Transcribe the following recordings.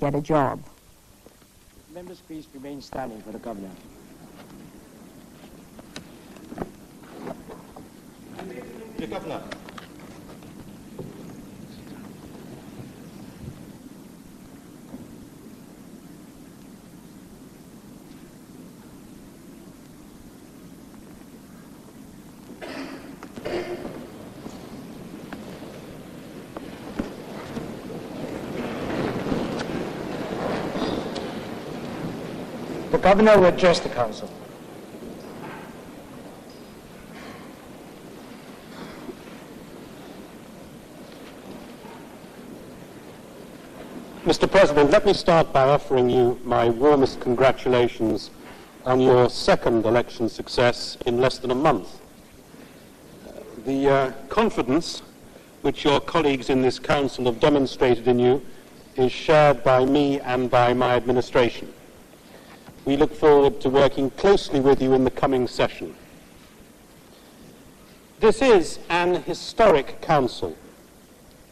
get a job. Members, please remain standing for the Governor. The Governor. The Governor will address the Council. Mr. President, let me start by offering you my warmest congratulations on your second election success in less than a month. The confidence which your colleagues in this Council have demonstrated in you is shared by me and by my administration. We look forward to working closely with you in the coming session. This is an historic Council,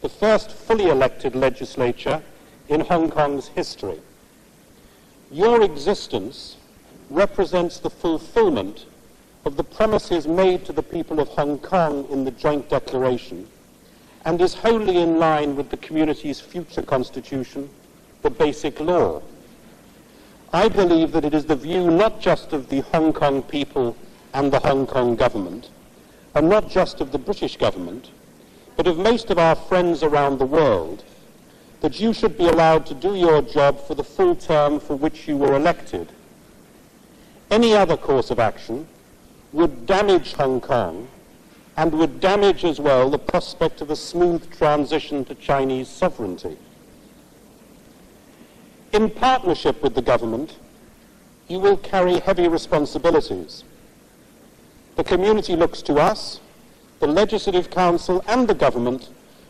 the first fully elected legislature in Hong Kong's history. Your existence represents the fulfillment of the promises made to the people of Hong Kong in the Joint Declaration and is wholly in line with the community's future constitution, the Basic Law. I believe that it is the view not just of the Hong Kong people and the Hong Kong government, and not just of the British government, but of most of our friends around the world, that you should be allowed to do your job for the full term for which you were elected. Any other course of action would damage Hong Kong and would damage as well the prospect of a smooth transition to Chinese sovereignty. In partnership with the government, you will carry heavy responsibilities. The community looks to us, the Legislative Council and the government,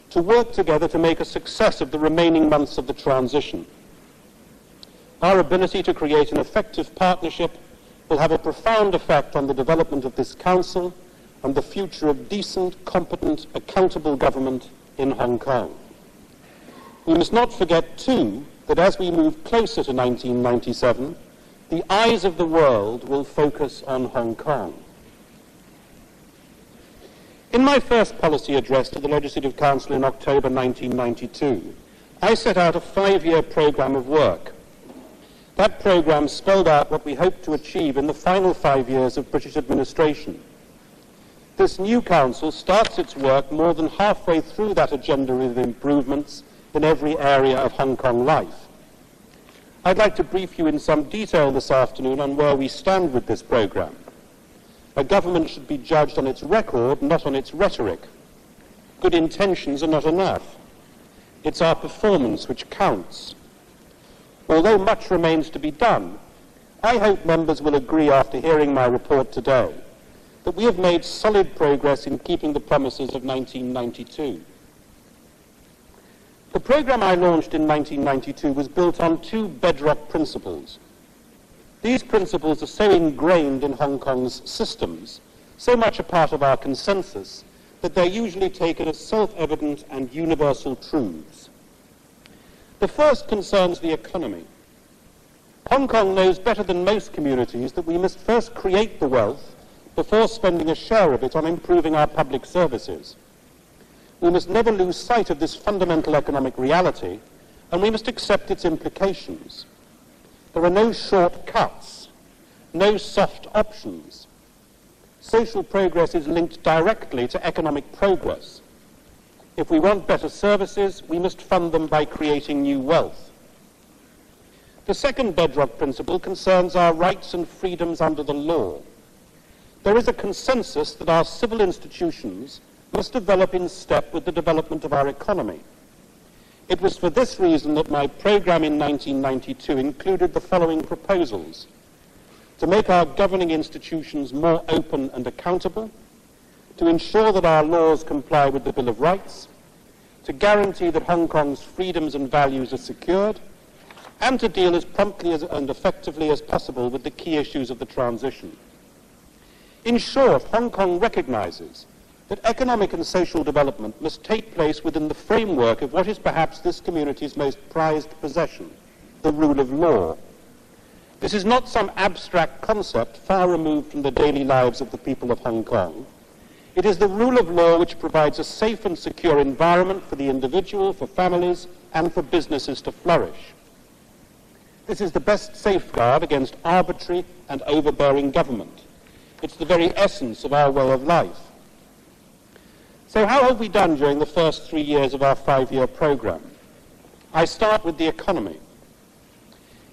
to work together to make a success of the remaining months of the transition. Our ability to create an effective partnership will have a profound effect on the development of this Council and the future of decent, competent, accountable government in Hong Kong. We must not forget, too, that as we move closer to 1997, the eyes of the world will focus on Hong Kong. In my first policy address to the Legislative Council in October 1992, I set out a 5-year program of work. That program spelled out what we hope to achieve in the final 5 years of British administration. This new Council starts its work more than halfway through that agenda of improvements in every area of Hong Kong life. I'd like to brief you in some detail this afternoon on where we stand with this program. A government should be judged on its record, not on its rhetoric. Good intentions are not enough. It's our performance which counts. Although much remains to be done, I hope members will agree after hearing my report today that we have made solid progress in keeping the promises of 1992. The program I launched in 1992 was built on 2 bedrock principles. These principles are so ingrained in Hong Kong's systems, so much a part of our consensus, that they're usually taken as self-evident and universal truths. The first concerns the economy. Hong Kong knows better than most communities that we must first create the wealth before spending a share of it on improving our public services. We must never lose sight of this fundamental economic reality, and we must accept its implications. There are no shortcuts, no soft options. Social progress is linked directly to economic progress. If we want better services, we must fund them by creating new wealth. The second bedrock principle concerns our rights and freedoms under the law. There is a consensus that our civil institutions must develop in step with the development of our economy. It was for this reason that my program in 1992 included the following proposals: to make our governing institutions more open and accountable, to ensure that our laws comply with the Bill of Rights, to guarantee that Hong Kong's freedoms and values are secured, and to deal as promptly and effectively as possible with the key issues of the transition. In short, Hong Kong recognizes that economic and social development must take place within the framework of what is perhaps this community's most prized possession, the rule of law. This is not some abstract concept far removed from the daily lives of the people of Hong Kong. It is the rule of law which provides a safe and secure environment for the individual, for families, and for businesses to flourish. This is the best safeguard against arbitrary and overbearing government. It's the very essence of our way of life. So how have we done during the first 3 years of our 5-year program? I start with the economy.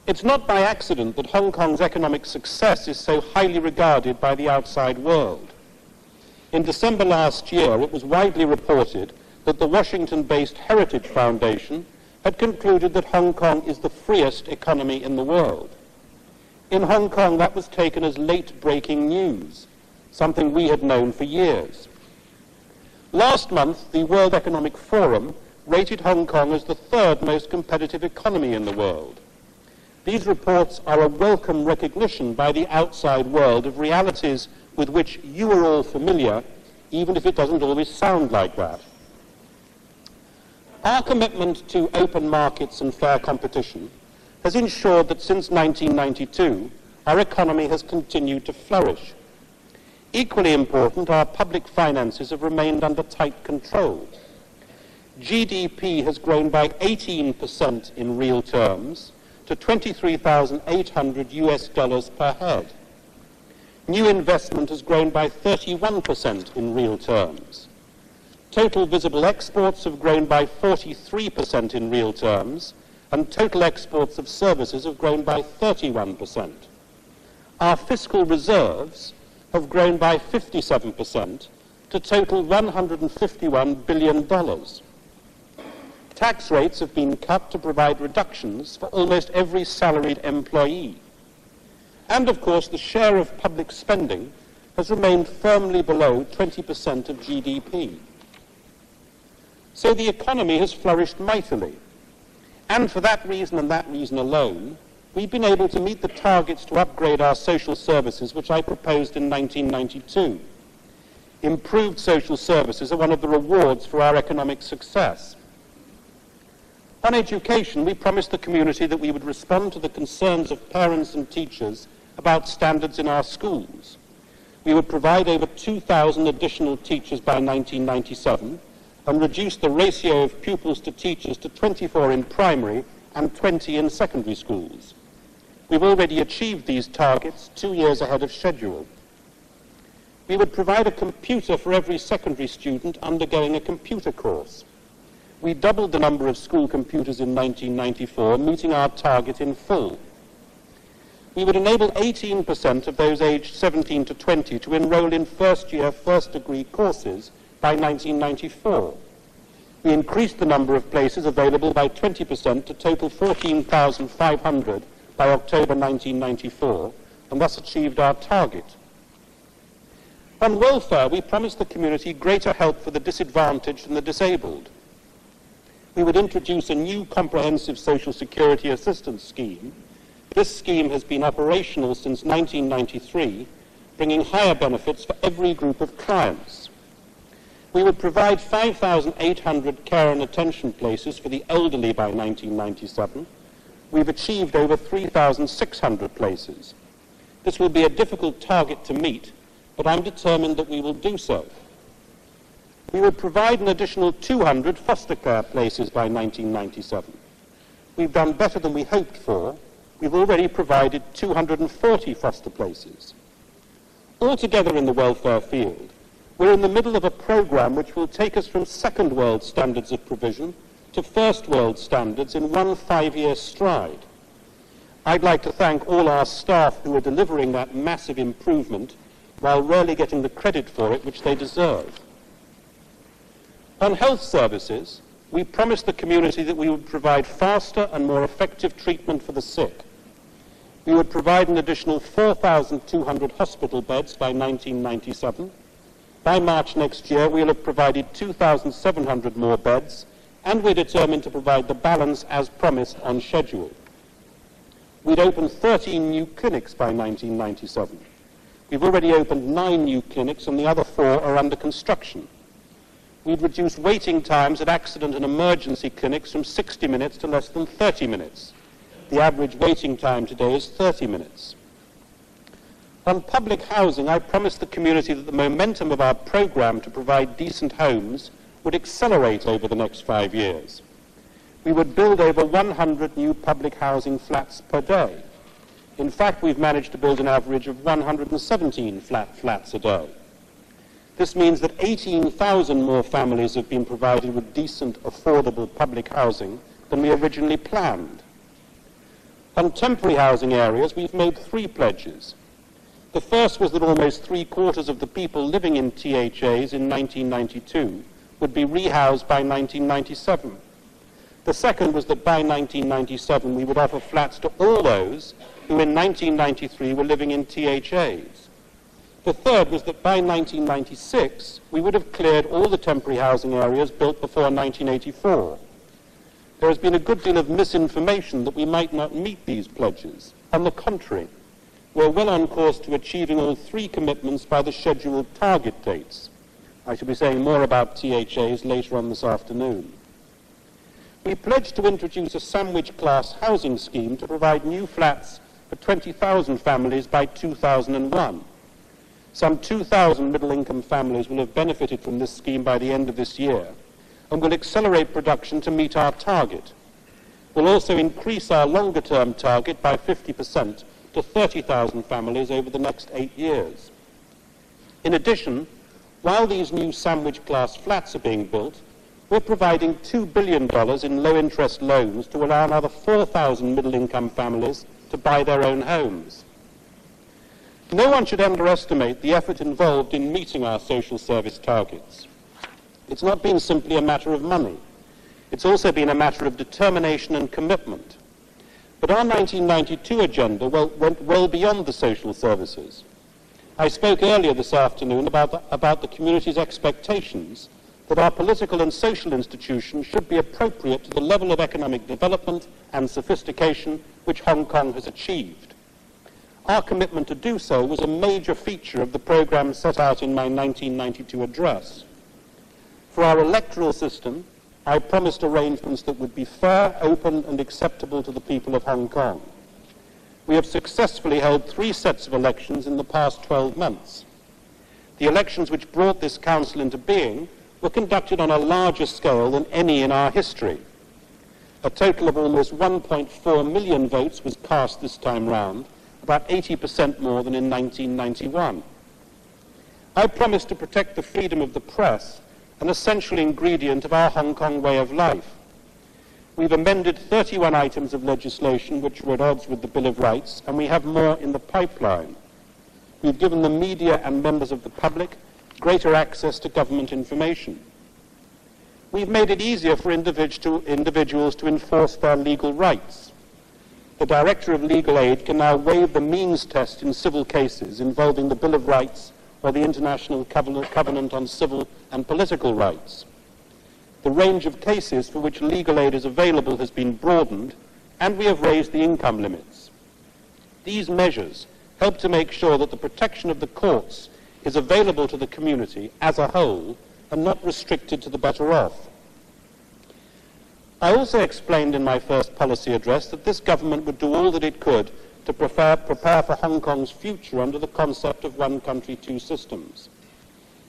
It's not by accident that Hong Kong's economic success is so highly regarded by the outside world. In December last year, it was widely reported that the Washington-based Heritage Foundation had concluded that Hong Kong is the freest economy in the world. In Hong Kong, that was taken as late-breaking news, something we had known for years. Last month, the World Economic Forum rated Hong Kong as the 3rd most competitive economy in the world. These reports are a welcome recognition by the outside world of realities with which you are all familiar, even if it doesn't always sound like that. Our commitment to open markets and fair competition has ensured that since 1992, our economy has continued to flourish. Equally important, our public finances have remained under tight control. GDP has grown by 18% in real terms to $23,800 per head. New investment has grown by 31% in real terms. Total visible exports have grown by 43% in real terms, and total exports of services have grown by 31%. Our fiscal reserves have grown by 57% to total $151 billion. Tax rates have been cut to provide reductions for almost every salaried employee. And, of course, the share of public spending has remained firmly below 20% of GDP. So the economy has flourished mightily. And for that reason and that reason alone, we've been able to meet the targets to upgrade our social services which I proposed in 1992. Improved social services are one of the rewards for our economic success. On education, we promised the community that we would respond to the concerns of parents and teachers about standards in our schools. We would provide over 2,000 additional teachers by 1997 and reduce the ratio of pupils to teachers to 24 in primary and 20 in secondary schools. We've already achieved these targets 2 years ahead of schedule. We would provide a computer for every secondary student undergoing a computer course. We doubled the number of school computers in 1994, meeting our target in full. We would enable 18% of those aged 17 to 20 to enroll in first-year, first-degree courses by 1994. We increased the number of places available by 20% to total 14,500 by October 1994, and thus achieved our target. On welfare, we promised the community greater help for the disadvantaged and the disabled. We would introduce a new comprehensive social security assistance scheme. This scheme has been operational since 1993, bringing higher benefits for every group of clients. We would provide 5,800 care and attention places for the elderly by 1997. We've achieved over 3,600 places. This will be a difficult target to meet, but I'm determined that we will do so. We would provide an additional 200 foster care places by 1997. We've done better than we hoped for. We've already provided 240 foster places. Altogether in the welfare field, we're in the middle of a program which will take us from second world standards of provision to first world standards in one 5-year stride. I'd like to thank all our staff who are delivering that massive improvement while rarely getting the credit for it which they deserve. On health services, we promised the community that we would provide faster and more effective treatment for the sick. We would provide an additional 4,200 hospital beds by 1997. By March next year, we'll have provided 2,700 more beds, and we're determined to provide the balance as promised on schedule. We'd open 13 new clinics by 1997. We've already opened 9 new clinics, and the other 4 are under construction. We'd reduce waiting times at accident and emergency clinics from 60 minutes to less than 30 minutes. The average waiting time today is 30 minutes. On public housing, I promised the community that the momentum of our program to provide decent homes would accelerate over the next 5 years. We would build over 100 new public housing flats per day. In fact, we've managed to build an average of 117 flats a day. This means that 18,000 more families have been provided with decent, affordable public housing than we originally planned. On temporary housing areas, we've made 3 pledges. The first was that almost 3/4 of the people living in THAs in 1992 would be rehoused by 1997. The second was that by 1997 we would offer flats to all those who in 1993 were living in THAs. The third was that by 1996 we would have cleared all the temporary housing areas built before 1984. There has been a good deal of misinformation that we might not meet these pledges. On the contrary, we're well on course to achieving all 3 commitments by the scheduled target dates. I shall be saying more about THAs later on this afternoon. We pledged to introduce a sandwich class housing scheme to provide new flats for 20,000 families by 2001. Some 2,000 middle-income families will have benefited from this scheme by the end of this year and will accelerate production to meet our target. We'll also increase our longer-term target by 50% to 30,000 families over the next 8 years. In addition, while these new sandwich class flats are being built, we're providing $2 billion in low-interest loans to allow another 4,000 middle-income families to buy their own homes. No one should underestimate the effort involved in meeting our social service targets. It's not been simply a matter of money. It's also been a matter of determination and commitment. But our 1992 agenda went well beyond the social services. I spoke earlier this afternoon about the community's expectations that our political and social institutions should be appropriate to the level of economic development and sophistication which Hong Kong has achieved. Our commitment to do so was a major feature of the program set out in my 1992 address. For our electoral system, I promised arrangements that would be fair, open, and acceptable to the people of Hong Kong. We have successfully held 3 sets of elections in the past 12 months. The elections which brought this council into being were conducted on a larger scale than any in our history. A total of almost 1.4 million votes was cast this time round, about 80% more than in 1991. I promised to protect the freedom of the press, an essential ingredient of our Hong Kong way of life. We've amended 31 items of legislation which were at odds with the Bill of Rights, and we have more in the pipeline. We've given the media and members of the public greater access to government information. We've made it easier for individuals to enforce their legal rights. The Director of Legal Aid can now waive the means test in civil cases involving the Bill of Rights or the International Covenant on Civil and Political Rights. The range of cases for which legal aid is available has been broadened, and we have raised the income limits. These measures help to make sure that the protection of the courts is available to the community as a whole and not restricted to the better off. I also explained in my first policy address that this government would do all that it could to prepare for Hong Kong's future under the concept of one country, 2 systems.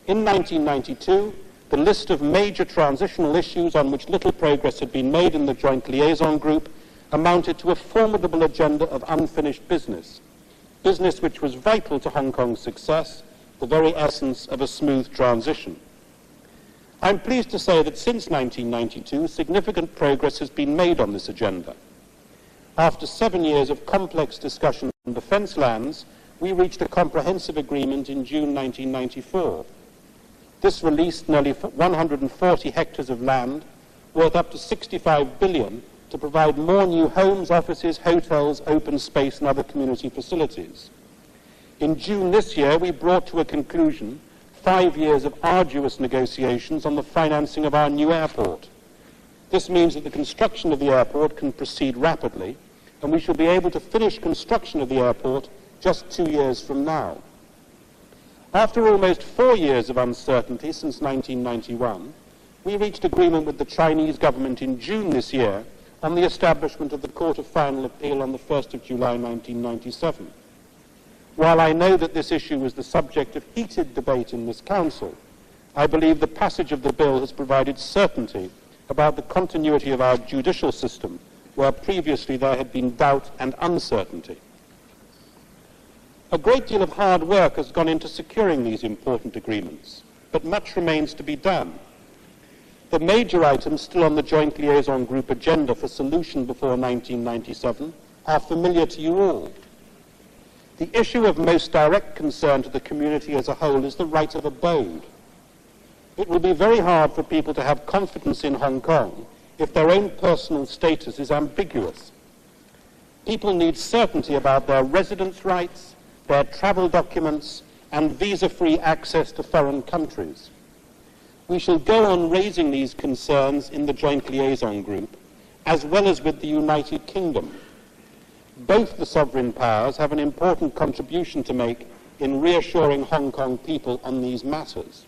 In 1992, the list of major transitional issues on which little progress had been made in the Joint Liaison Group amounted to a formidable agenda of unfinished business, business which was vital to Hong Kong's success, the very essence of a smooth transition. I'm pleased to say that since 1992, significant progress has been made on this agenda. After 7 years of complex discussion on defence lands, we reached a comprehensive agreement in June 1994. This released nearly 140 hectares of land, worth up to $65 billion, to provide more new homes, offices, hotels, open space, and other community facilities. In June this year, we brought to a conclusion 5 years of arduous negotiations on the financing of our new airport. This means that the construction of the airport can proceed rapidly, and we shall be able to finish construction of the airport just 2 years from now. After almost 4 years of uncertainty since 1991, we reached agreement with the Chinese government in June this year on the establishment of the Court of Final Appeal on the 1st of July 1997. While I know that this issue was the subject of heated debate in this Council, I believe the passage of the bill has provided certainty about the continuity of our judicial system, where previously there had been doubt and uncertainty. A great deal of hard work has gone into securing these important agreements, but much remains to be done. The major items still on the Joint Liaison Group agenda for solution before 1997 are familiar to you all. The issue of most direct concern to the community as a whole is the right of abode. It will be very hard for people to have confidence in Hong Kong if their own personal status is ambiguous. People need certainty about their residence rights, their travel documents, and visa-free access to foreign countries. We shall go on raising these concerns in the Joint Liaison Group, as well as with the United Kingdom. Both the sovereign powers have an important contribution to make in reassuring Hong Kong people on these matters.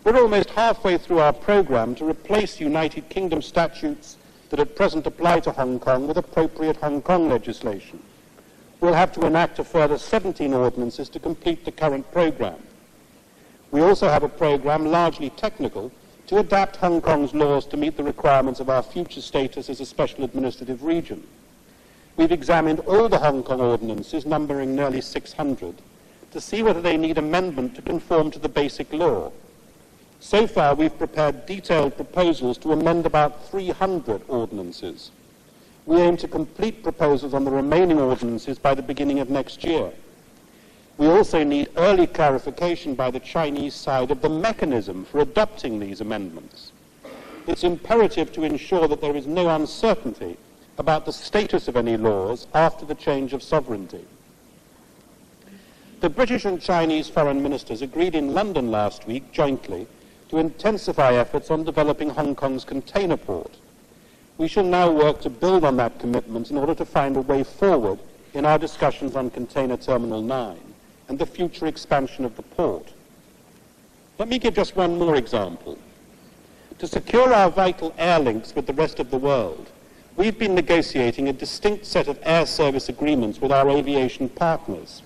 We're almost halfway through our programme to replace United Kingdom statutes that at present apply to Hong Kong with appropriate Hong Kong legislation. We'll have to enact a further 17 ordinances to complete the current programme. We also have a programme, largely technical, to adapt Hong Kong's laws to meet the requirements of our future status as a special administrative region. We've examined all the Hong Kong ordinances, numbering nearly 600, to see whether they need amendment to conform to the basic law. So far, we've prepared detailed proposals to amend about 300 ordinances. We aim to complete proposals on the remaining ordinances by the beginning of next year. We also need early clarification by the Chinese side of the mechanism for adopting these amendments. It's imperative to ensure that there is no uncertainty about the status of any laws after the change of sovereignty. The British and Chinese foreign ministers agreed in London last week jointly to intensify efforts on developing Hong Kong's container port. We shall now work to build on that commitment in order to find a way forward in our discussions on Container Terminal 9 and the future expansion of the port. Let me give just one more example. To secure our vital air links with the rest of the world, we've been negotiating a distinct set of air service agreements with our aviation partners.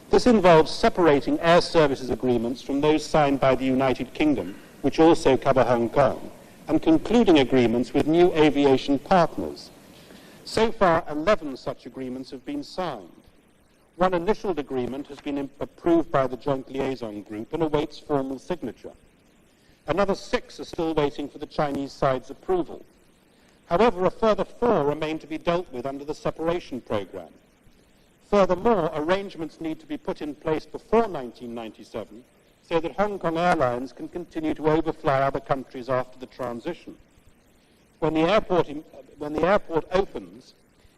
This involves separating air services agreements from those signed by the United Kingdom, which also cover Hong Kong, and concluding agreements with new aviation partners. So far, 11 such agreements have been signed. One initial agreement has been approved by the Joint Liaison Group and awaits formal signature. Another 6 are still waiting for the Chinese side's approval. However, a further 4 remain to be dealt with under the separation programme. Furthermore, arrangements need to be put in place before 1997 so that Hong Kong Airlines can continue to overfly other countries after the transition. When the airport opens,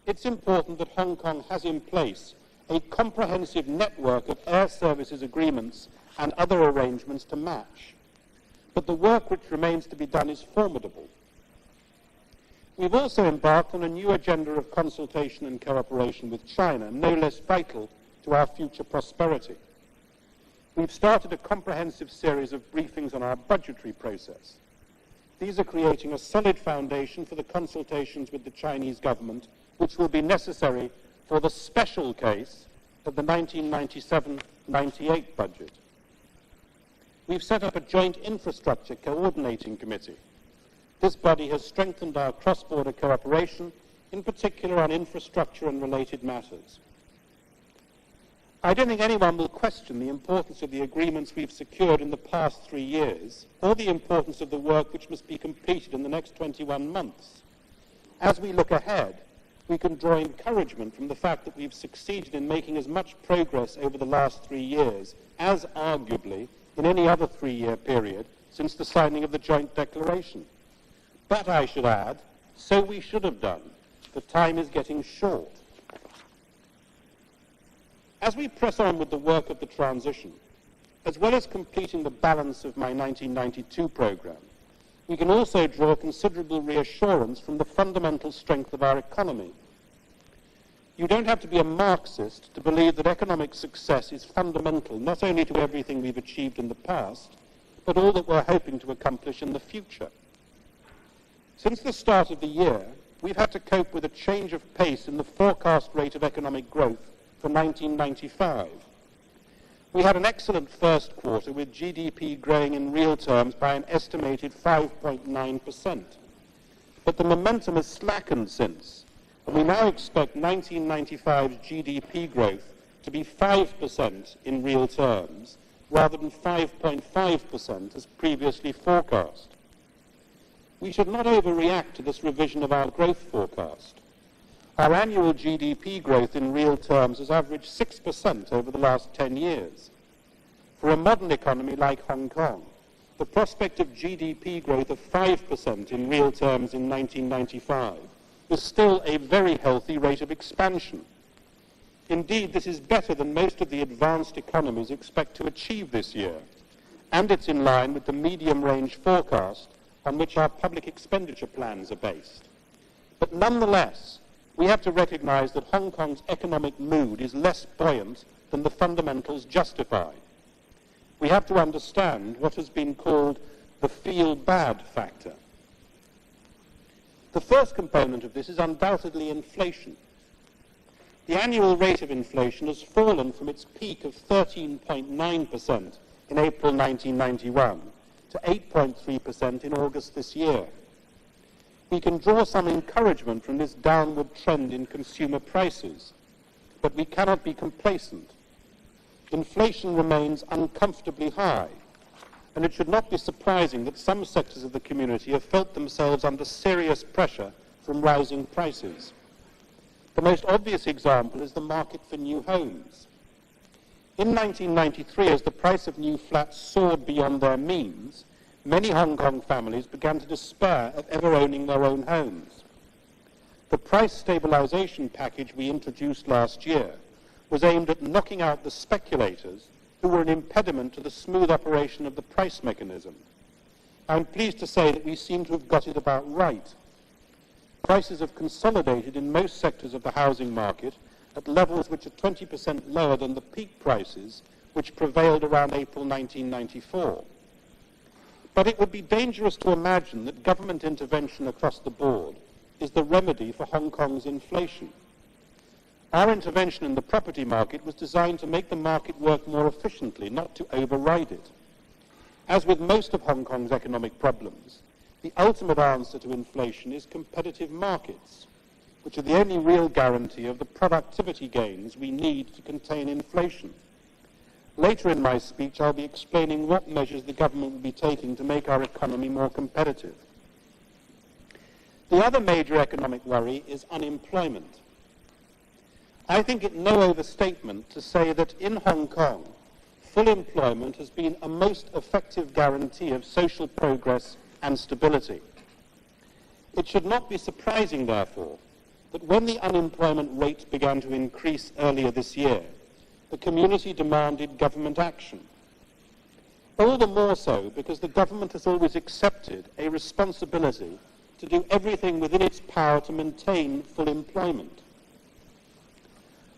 it's important that Hong Kong has in place a comprehensive network of air services agreements and other arrangements to match. But the work which remains to be done is formidable. We've also embarked on a new agenda of consultation and cooperation with China, no less vital to our future prosperity. We've started a comprehensive series of briefings on our budgetary process. These are creating a solid foundation for the consultations with the Chinese government, which will be necessary for the special case of the 1997-98 budget. We've set up a joint infrastructure coordinating committee. This body has strengthened our cross-border cooperation, in particular on infrastructure and related matters. I don't think anyone will question the importance of the agreements we've secured in the past 3 years, or the importance of the work which must be completed in the next 21 months. As we look ahead, we can draw encouragement from the fact that we've succeeded in making as much progress over the last 3 years as, arguably, in any other 3-year period since the signing of the joint declaration. But I should add, so we should have done. The time is getting short. As we press on with the work of the transition, as well as completing the balance of my 1992 programme, we can also draw considerable reassurance from the fundamental strength of our economy. You don't have to be a Marxist to believe that economic success is fundamental not only to everything we've achieved in the past, but all that we're hoping to accomplish in the future. Since the start of the year, we've had to cope with a change of pace in the forecast rate of economic growth for 1995. We had an excellent first quarter with GDP growing in real terms by an estimated 5.9%. But the momentum has slackened since, and we now expect 1995's GDP growth to be 5% in real terms, rather than 5.5% as previously forecast. We should not overreact to this revision of our growth forecast. Our annual GDP growth in real terms has averaged 6% over the last 10 years. For a modern economy like Hong Kong, the prospect of GDP growth of 5% in real terms in 1995 is still a very healthy rate of expansion. Indeed, this is better than most of the advanced economies expect to achieve this year, and it's in line with the medium-range forecast on which our public expenditure plans are based. But nonetheless, we have to recognize that Hong Kong's economic mood is less buoyant than the fundamentals justify. We have to understand what has been called the feel-bad factor. The first component of this is undoubtedly inflation. The annual rate of inflation has fallen from its peak of 13.9% in April 1991 to 8.3% in August this year. We can draw some encouragement from this downward trend in consumer prices, but we cannot be complacent. Inflation remains uncomfortably high, and it should not be surprising that some sectors of the community have felt themselves under serious pressure from rising prices. The most obvious example is the market for new homes. In 1993, as the price of new flats soared beyond their means, many Hong Kong families began to despair of ever owning their own homes. The price stabilization package we introduced last year was aimed at knocking out the speculators who were an impediment to the smooth operation of the price mechanism. I'm pleased to say that we seem to have got it about right. Prices have consolidated in most sectors of the housing market at levels which are 20% lower than the peak prices which prevailed around April 1994. But it would be dangerous to imagine that government intervention across the board is the remedy for Hong Kong's inflation. Our intervention in the property market was designed to make the market work more efficiently, not to override it. As with most of Hong Kong's economic problems, the ultimate answer to inflation is competitive markets, which are the only real guarantee of the productivity gains we need to contain inflation. Later in my speech, I'll be explaining what measures the government will be taking to make our economy more competitive. The other major economic worry is unemployment. I think it no overstatement to say that in Hong Kong, full employment has been a most effective guarantee of social progress and stability. It should not be surprising, therefore, that when the unemployment rate began to increase earlier this year, the community demanded government action. All the more so because the government has always accepted a responsibility to do everything within its power to maintain full employment.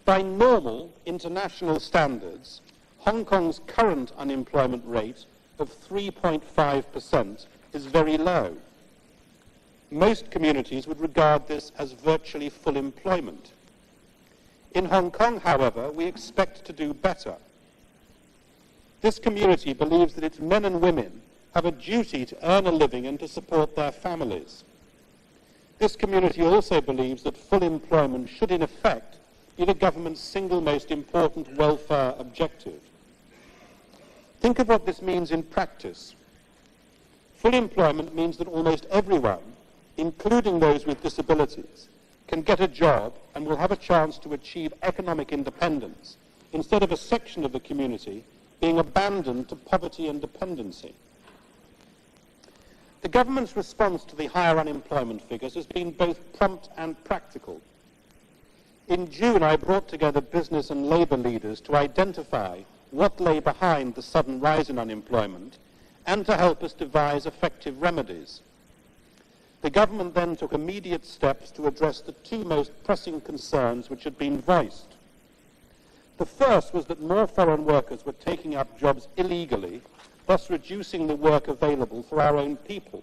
By normal international standards, Hong Kong's current unemployment rate of 3.5% is very low. Most communities would regard this as virtually full employment. In Hong Kong, however, we expect to do better. This community believes that its men and women have a duty to earn a living and to support their families. This community also believes that full employment should, in effect, be the government's single most important welfare objective. Think of what this means in practice. Full employment means that almost everyone, including those with disabilities, can get a job and will have a chance to achieve economic independence instead of a section of the community being abandoned to poverty and dependency. The government's response to the higher unemployment figures has been both prompt and practical. In June, I brought together business and labour leaders to identify what lay behind the sudden rise in unemployment and to help us devise effective remedies. The government then took immediate steps to address the two most pressing concerns which had been voiced. The first was that more foreign workers were taking up jobs illegally, thus reducing the work available for our own people.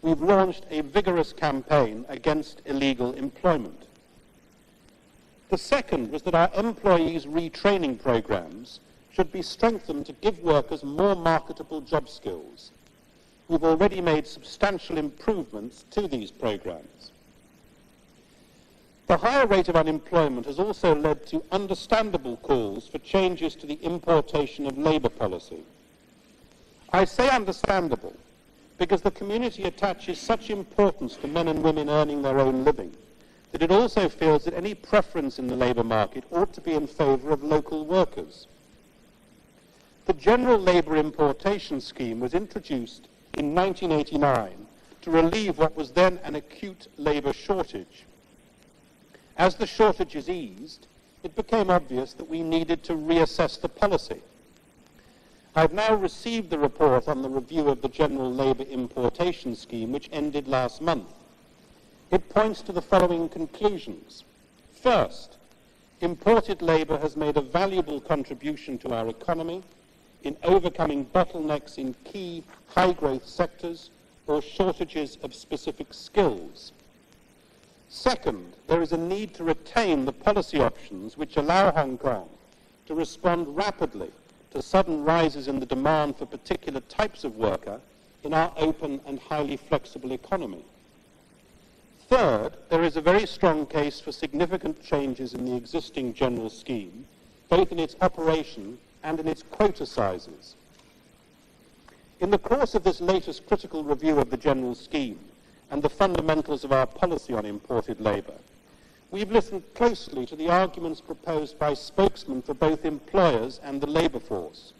we've launched a vigorous campaign against illegal employment. The second was that our employees' retraining programs should be strengthened to give workers more marketable job skills. We've already made substantial improvements to these programs. The higher rate of unemployment has also led to understandable calls for changes to the importation of labour policy. I say understandable because the community attaches such importance to men and women earning their own living that it also feels that any preference in the labour market ought to be in favour of local workers. The General Labour Importation Scheme was introduced in 1989 to relieve what was then an acute labour shortage. As the shortages eased, it became obvious that we needed to reassess the policy. I've now received the report on the review of the General Labour Importation Scheme, which ended last month. It points to the following conclusions. First, imported labour has made a valuable contribution to our economy in overcoming bottlenecks in key high-growth sectors or shortages of specific skills. Second, there is a need to retain the policy options which allow Hong Kong to respond rapidly to sudden rises in the demand for particular types of worker in our open and highly flexible economy. Third, there is a very strong case for significant changes in the existing general scheme, both in its operation and in its quota sizes. In the course of this latest critical review of the general scheme and the fundamentals of our policy on imported labour, we've listened closely to the arguments proposed by spokesmen for both employers and the labour force.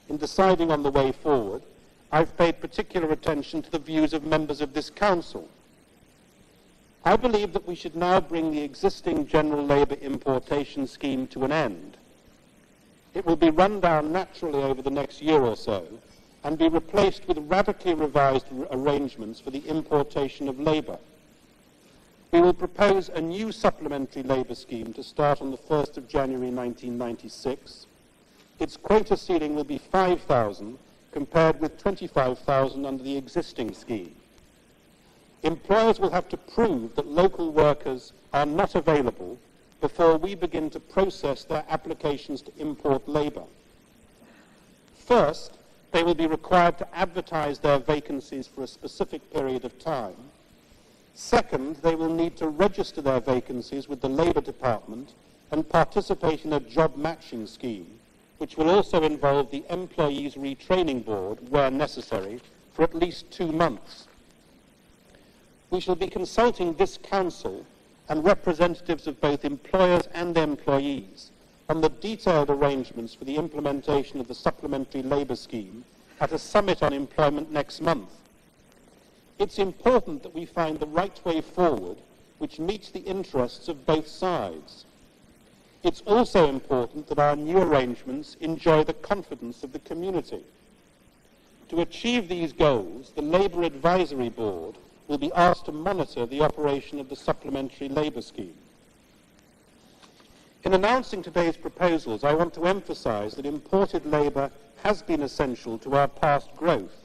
In deciding on the way forward, I've paid particular attention to the views of members of this Council. I believe that we should now bring the existing general labour importation scheme to an end. It will be run down naturally over the next year or so and be replaced with radically revised arrangements for the importation of labour. We will propose a new supplementary labour scheme to start on the 1st of January 1996. Its quota ceiling will be 5,000 compared with 25,000 under the existing scheme. Employers will have to prove that local workers are not available before we begin to process their applications to import labour. First, they will be required to advertise their vacancies for a specific period of time. Second, they will need to register their vacancies with the Labour Department and participate in a job matching scheme, which will also involve the Employees Retraining Board, where necessary, for at least 2 months. We shall be consulting this Council and representatives of both employers and employees on the detailed arrangements for the implementation of the supplementary labour scheme at a summit on employment next month. It's important that we find the right way forward which meets the interests of both sides. It's also important that our new arrangements enjoy the confidence of the community. To achieve these goals, the Labour Advisory Board will be asked to monitor the operation of the supplementary labour scheme. In announcing today's proposals, I want to emphasise that imported labour has been essential to our past growth,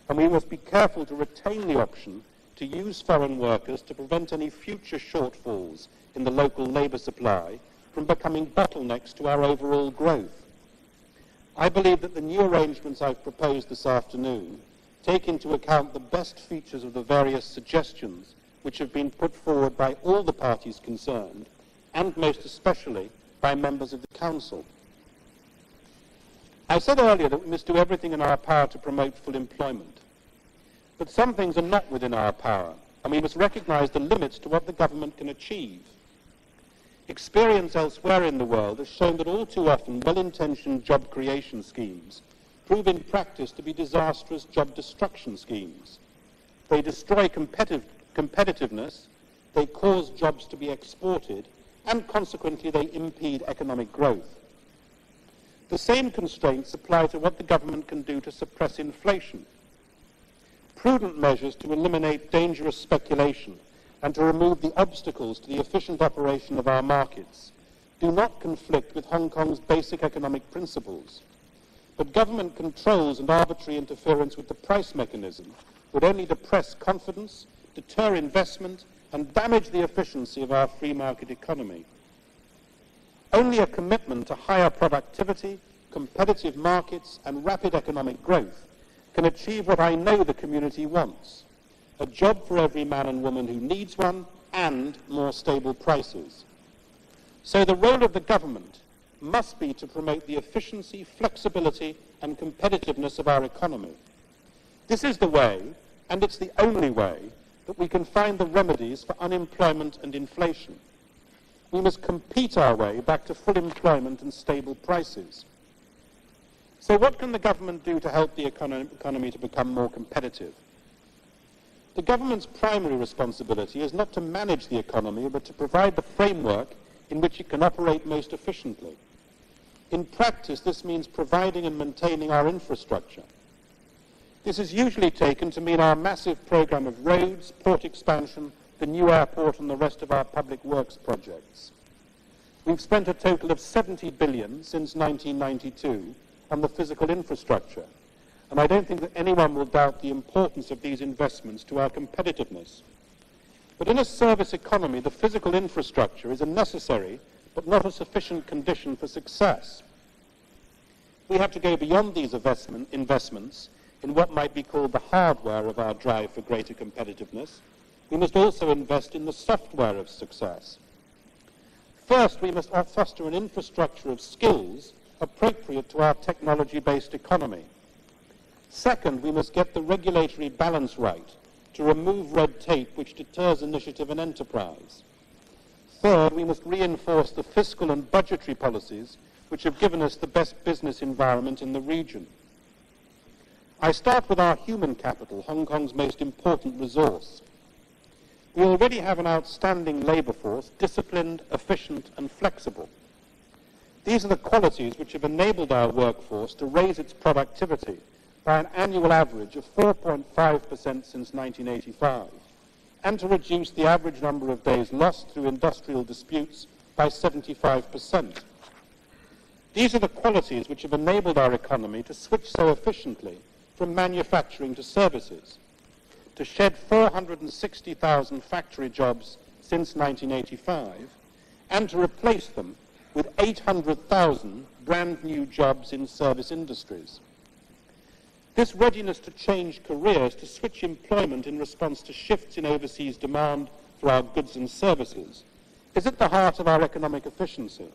and we must be careful to retain the option to use foreign workers to prevent any future shortfalls in the local labour supply from becoming bottlenecks to our overall growth. I believe that the new arrangements I've proposed this afternoon take into account the best features of the various suggestions which have been put forward by all the parties concerned, and most especially by members of the Council. I said earlier that we must do everything in our power to promote full employment. But some things are not within our power, and we must recognise the limits to what the government can achieve. Experience elsewhere in the world has shown that all too often well-intentioned job creation schemes prove in practice to be disastrous job destruction schemes. They destroy competitiveness, they cause jobs to be exported, and consequently they impede economic growth. The same constraints apply to what the government can do to suppress inflation. Prudent measures to eliminate dangerous speculation and to remove the obstacles to the efficient operation of our markets do not conflict with Hong Kong's basic economic principles. But government controls and arbitrary interference with the price mechanism would only depress confidence, deter investment, and damage the efficiency of our free market economy. Only a commitment to higher productivity, competitive markets, and rapid economic growth can achieve what I know the community wants: a job for every man and woman who needs one, and more stable prices. So the role of the government must be to promote the efficiency, flexibility, and competitiveness of our economy. This is the way, and it's the only way, that we can find the remedies for unemployment and inflation. We must compete our way back to full employment and stable prices. So what can the government do to help the economy to become more competitive? The government's primary responsibility is not to manage the economy, but to provide the framework in which it can operate most efficiently. In practice, this means providing and maintaining our infrastructure. This is usually taken to mean our massive program of roads, port expansion, the new airport, and the rest of our public works projects. We've spent a total of $70 billion since 1992 on the physical infrastructure, and I don't think that anyone will doubt the importance of these investments to our competitiveness. But in a service economy, the physical infrastructure is a necessary but not a sufficient condition for success. We have to go beyond these investments in what might be called the hardware of our drive for greater competitiveness. We must also invest in the software of success. First, we must foster an infrastructure of skills appropriate to our technology-based economy. Second, we must get the regulatory balance right to remove red tape which deters initiative and enterprise. Third, we must reinforce the fiscal and budgetary policies which have given us the best business environment in the region. I start with our human capital, Hong Kong's most important resource. We already have an outstanding labour force, disciplined, efficient, and flexible. These are the qualities which have enabled our workforce to raise its productivity by an annual average of 4.5% since 1985, and to reduce the average number of days lost through industrial disputes by 75%. These are the qualities which have enabled our economy to switch so efficiently from manufacturing to services, to shed 460,000 factory jobs since 1985, and to replace them with 800,000 brand new jobs in service industries. This readiness to change careers, to switch employment in response to shifts in overseas demand for our goods and services, is at the heart of our economic efficiency.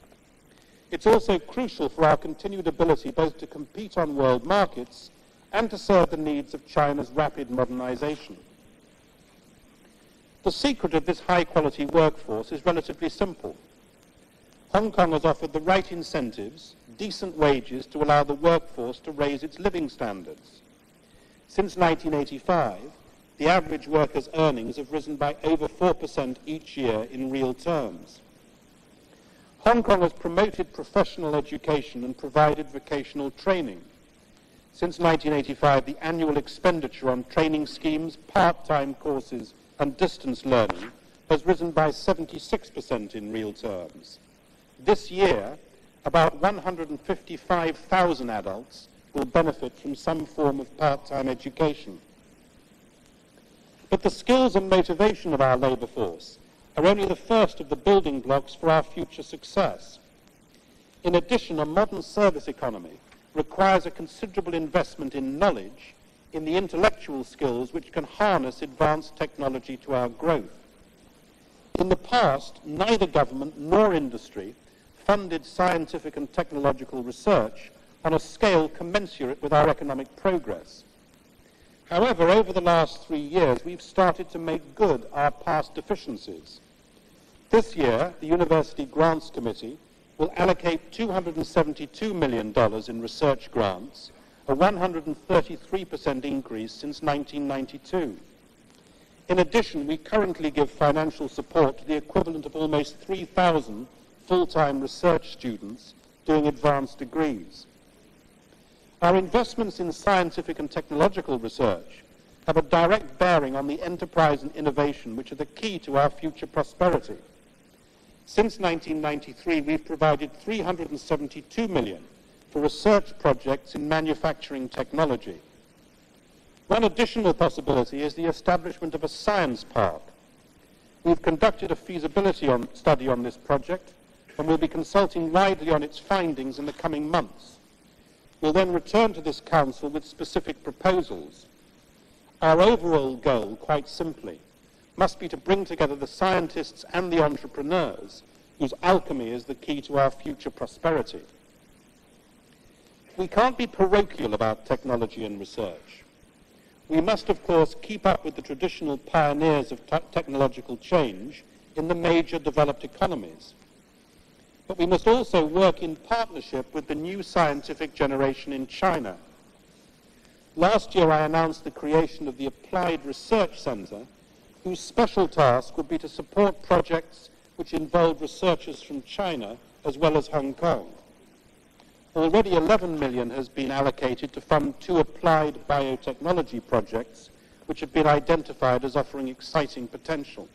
It's also crucial for our continued ability both to compete on world markets and to serve the needs of China's rapid modernization. The secret of this high-quality workforce is relatively simple. Hong Kong has offered the right incentives, decent wages, to allow the workforce to raise its living standards. Since 1985, the average worker's earnings have risen by over 4% each year in real terms. Hong Kong has promoted professional education and provided vocational training. Since 1985, the annual expenditure on training schemes, part-time courses, and distance learning has risen by 76% in real terms. This year, about 155,000 adults will benefit from some form of part-time education. But the skills and motivation of our labour force are only the first of the building blocks for our future success. In addition, a modern service economy requires a considerable investment in knowledge, in the intellectual skills which can harness advanced technology to our growth. In the past, neither government nor industry funded scientific and technological research on a scale commensurate with our economic progress. However, over the last 3 years, we've started to make good our past deficiencies. This year, the University Grants Committee will allocate $272 million in research grants, a 133% increase since 1992. In addition, we currently give financial support to the equivalent of almost 3,000 full-time research students doing advanced degrees. Our investments in scientific and technological research have a direct bearing on the enterprise and innovation which are the key to our future prosperity. Since 1993, we've provided $372 million for research projects in manufacturing technology. One additional possibility is the establishment of a science park. We've conducted a feasibility study on this project, and we'll be consulting widely on its findings in the coming months. We'll then return to this Council with specific proposals. Our overall goal, quite simply, must be to bring together the scientists and the entrepreneurs whose alchemy is the key to our future prosperity. We can't be parochial about technology and research. We must, of course, keep up with the traditional pioneers of technological change in the major developed economies. But we must also work in partnership with the new scientific generation in China. Last year I announced the creation of the Applied Research Center, whose special task would be to support projects which involve researchers from China as well as Hong Kong. Already 11 million has been allocated to fund 2 applied biotechnology projects which have been identified as offering exciting potential.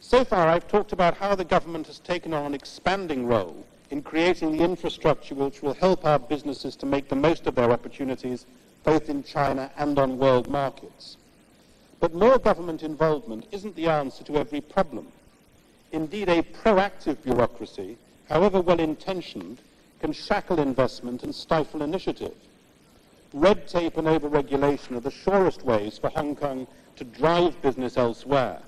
So far I've talked about how the government has taken on an expanding role in creating the infrastructure which will help our businesses to make the most of their opportunities both in China and on world markets. But more government involvement isn't the answer to every problem. Indeed, a proactive bureaucracy, however well-intentioned, can shackle investment and stifle initiative. Red tape and over-regulation are the surest ways for Hong Kong to drive business elsewhere,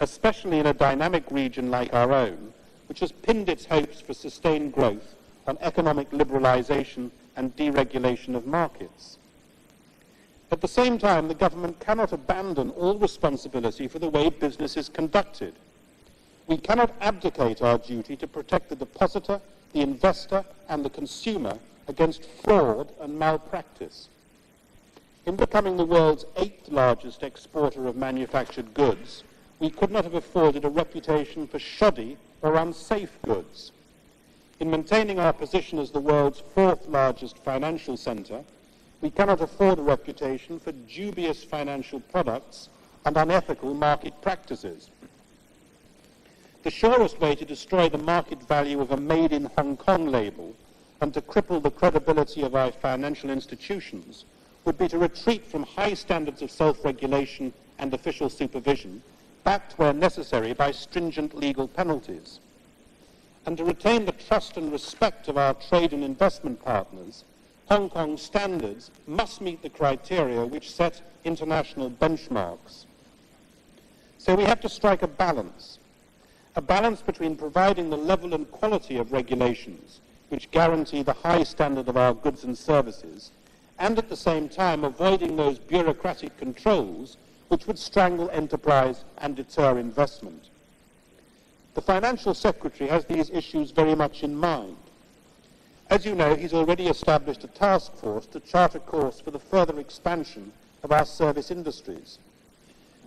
especially in a dynamic region like our own, which has pinned its hopes for sustained growth on economic liberalisation and deregulation of markets. At the same time, the government cannot abandon all responsibility for the way business is conducted. We cannot abdicate our duty to protect the depositor, the investor, and the consumer against fraud and malpractice. In becoming the world's 8th largest exporter of manufactured goods, we could not have afforded a reputation for shoddy or unsafe goods. In maintaining our position as the world's 4th largest financial centre, we cannot afford a reputation for dubious financial products and unethical market practices. The surest way to destroy the market value of a Made in Hong Kong label and to cripple the credibility of our financial institutions would be to retreat from high standards of self-regulation and official supervision, backed where necessary by stringent legal penalties. And to retain the trust and respect of our trade and investment partners, Hong Kong standards must meet the criteria which set international benchmarks. So we have to strike a balance between providing the level and quality of regulations which guarantee the high standard of our goods and services, and at the same time avoiding those bureaucratic controls which would strangle enterprise and deter investment. The Financial Secretary has these issues very much in mind. As you know, he's already established a task force to chart a course for the further expansion of our service industries.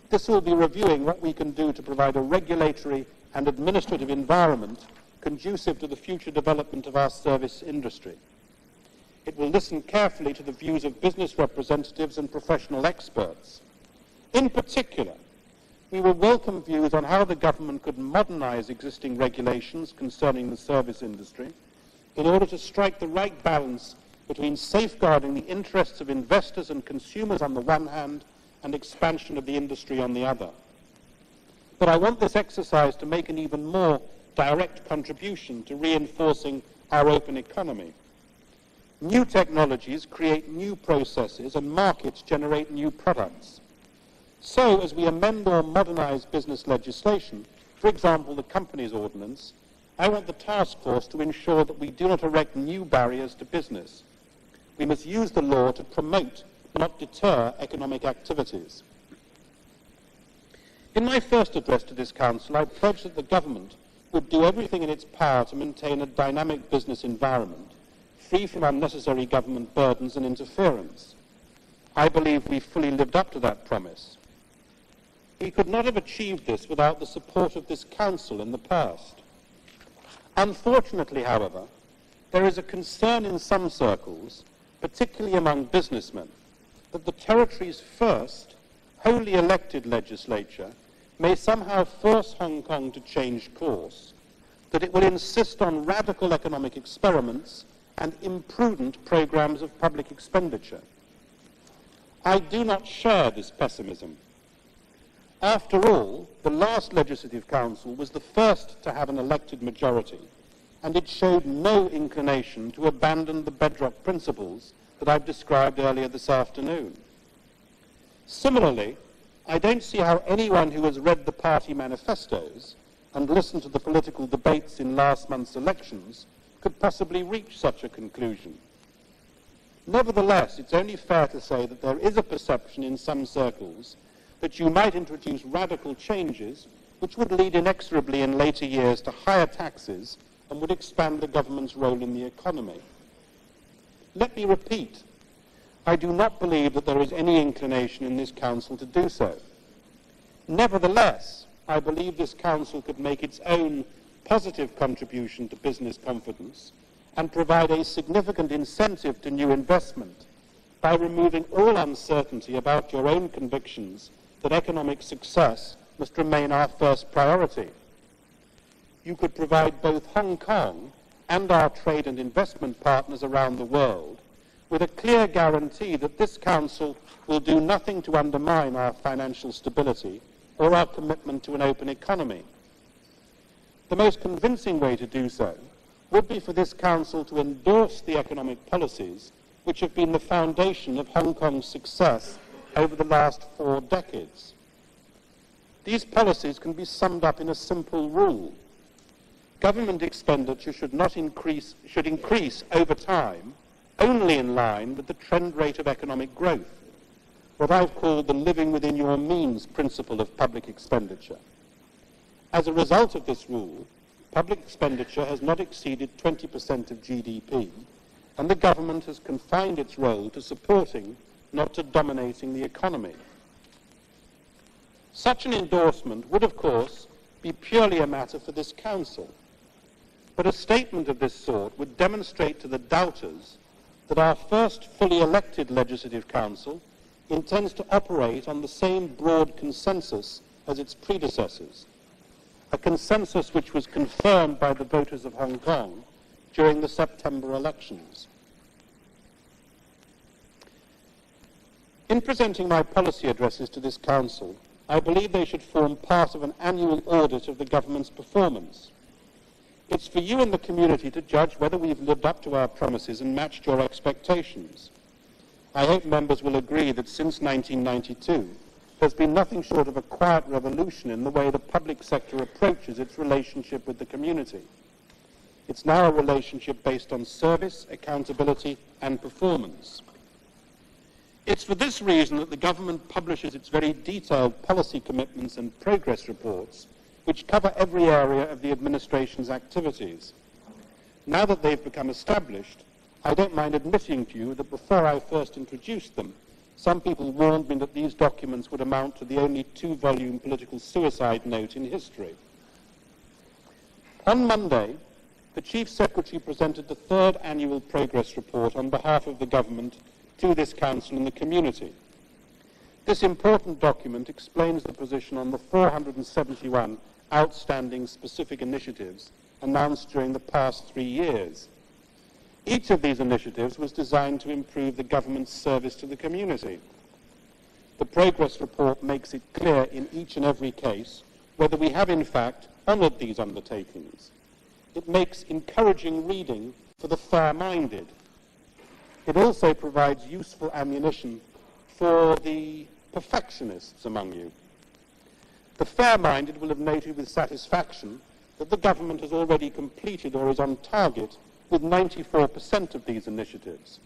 This will be reviewing what we can do to provide a regulatory and administrative environment conducive to the future development of our service industry. It will listen carefully to the views of business representatives and professional experts. In particular, we will welcome views on how the government could modernize existing regulations concerning the service industry in order to strike the right balance between safeguarding the interests of investors and consumers on the one hand and expansion of the industry on the other. But I want this exercise to make an even more direct contribution to reinforcing our open economy. New technologies create new processes and markets generate new products. So, as we amend or modernize business legislation, for example the Companies Ordinance, I want the task force to ensure that we do not erect new barriers to business. We must use the law to promote, not deter, economic activities. In my first address to this Council, I pledged that the government would do everything in its power to maintain a dynamic business environment, free from unnecessary government burdens and interference. I believe we fully lived up to that promise. We could not have achieved this without the support of this Council in the past. Unfortunately, however, there is a concern in some circles, particularly among businessmen, that the territory's first, wholly elected legislature may somehow force Hong Kong to change course, that it will insist on radical economic experiments and imprudent programs of public expenditure. I do not share this pessimism. After all, the last Legislative Council was the first to have an elected majority, and it showed no inclination to abandon the bedrock principles that I've described earlier this afternoon. Similarly, I don't see how anyone who has read the party manifestos and listened to the political debates in last month's elections could possibly reach such a conclusion. Nevertheless, it's only fair to say that there is a perception in some circles that you might introduce radical changes which would lead inexorably in later years to higher taxes and would expand the government's role in the economy. Let me repeat, I do not believe that there is any inclination in this Council to do so. Nevertheless, I believe this Council could make its own positive contribution to business confidence and provide a significant incentive to new investment by removing all uncertainty about your own convictions that economic success must remain our first priority. You could provide both Hong Kong and our trade and investment partners around the world with a clear guarantee that this Council will do nothing to undermine our financial stability or our commitment to an open economy. The most convincing way to do so would be for this Council to endorse the economic policies which have been the foundation of Hong Kong's success over the last 4 decades. These policies can be summed up in a simple rule. Government expenditure should increase over time only in line with the trend rate of economic growth, what I've called the living within your means principle of public expenditure. As a result of this rule, public expenditure has not exceeded 20% of GDP, and the government has confined its role to supporting, not to dominating the economy. Such an endorsement would, of course, be purely a matter for this Council, but a statement of this sort would demonstrate to the doubters that our first fully elected Legislative Council intends to operate on the same broad consensus as its predecessors, a consensus which was confirmed by the voters of Hong Kong during the September elections. In presenting my policy addresses to this Council, I believe they should form part of an annual audit of the government's performance. It's for you and the community to judge whether we've lived up to our promises and matched your expectations. I hope members will agree that since 1992, there's been nothing short of a quiet revolution in the way the public sector approaches its relationship with the community. It's now a relationship based on service, accountability, and performance. It's for this reason that the government publishes its very detailed policy commitments and progress reports, which cover every area of the administration's activities. Now that they've become established, I don't mind admitting to you that before I first introduced them, some people warned me that these documents would amount to the only 2-volume political suicide note in history. On Monday, the Chief Secretary presented the 3rd annual progress report on behalf of the government to this Council and the community. This important document explains the position on the 471 outstanding specific initiatives announced during the past 3 years. Each of these initiatives was designed to improve the government's service to the community. The progress report makes it clear in each and every case whether we have in fact honoured these undertakings. It makes encouraging reading for the fair-minded. It also provides useful ammunition for the perfectionists among you. The fair-minded will have noted with satisfaction that the government has already completed or is on target with 94% of these initiatives.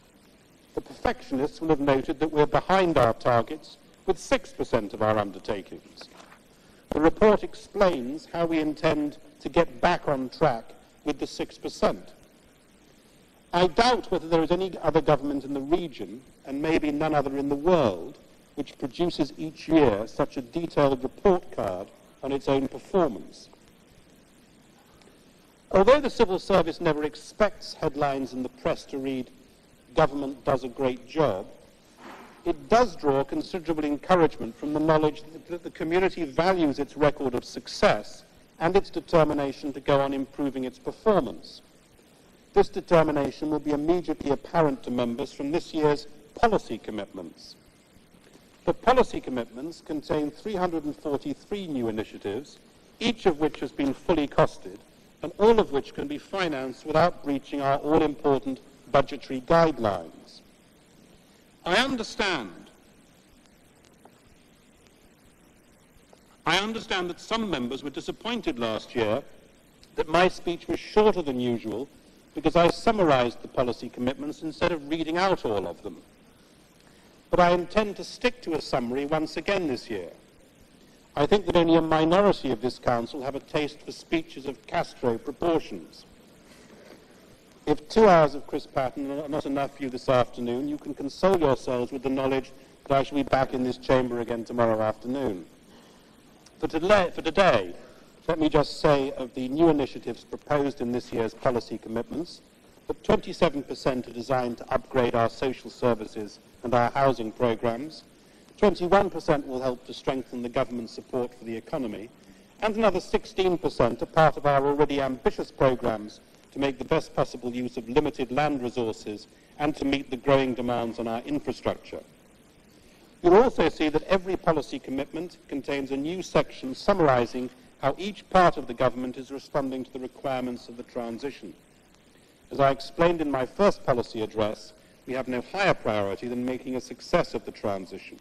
The perfectionists will have noted that we're behind our targets with 6% of our undertakings. The report explains how we intend to get back on track with the 6%. I doubt whether there is any other government in the region, and maybe none other in the world, which produces each year such a detailed report card on its own performance. Although the civil service never expects headlines in the press to read, "Government does a great job," it does draw considerable encouragement from the knowledge that the community values its record of success and its determination to go on improving its performance. This determination will be immediately apparent to members from this year's policy commitments. The policy commitments contain 343 new initiatives, each of which has been fully costed, and all of which can be financed without breaching our all-important budgetary guidelines. I understand that some members were disappointed last year that my speech was shorter than usual because I summarized the policy commitments instead of reading out all of them. But I intend to stick to a summary once again this year. I think that only a minority of this Council have a taste for speeches of Castro proportions. If 2 hours of Chris Patten are not enough for you this afternoon, you can console yourselves with the knowledge that I shall be back in this chamber again tomorrow afternoon. For today, let me just say of the new initiatives proposed in this year's policy commitments, that 27% are designed to upgrade our social services and our housing programmes, 21% will help to strengthen the government's support for the economy, and another 16% are part of our already ambitious programmes to make the best possible use of limited land resources and to meet the growing demands on our infrastructure. You'll also see that every policy commitment contains a new section summarising how each part of the government is responding to the requirements of the transition. As I explained in my first policy address, we have no higher priority than making a success of the transition.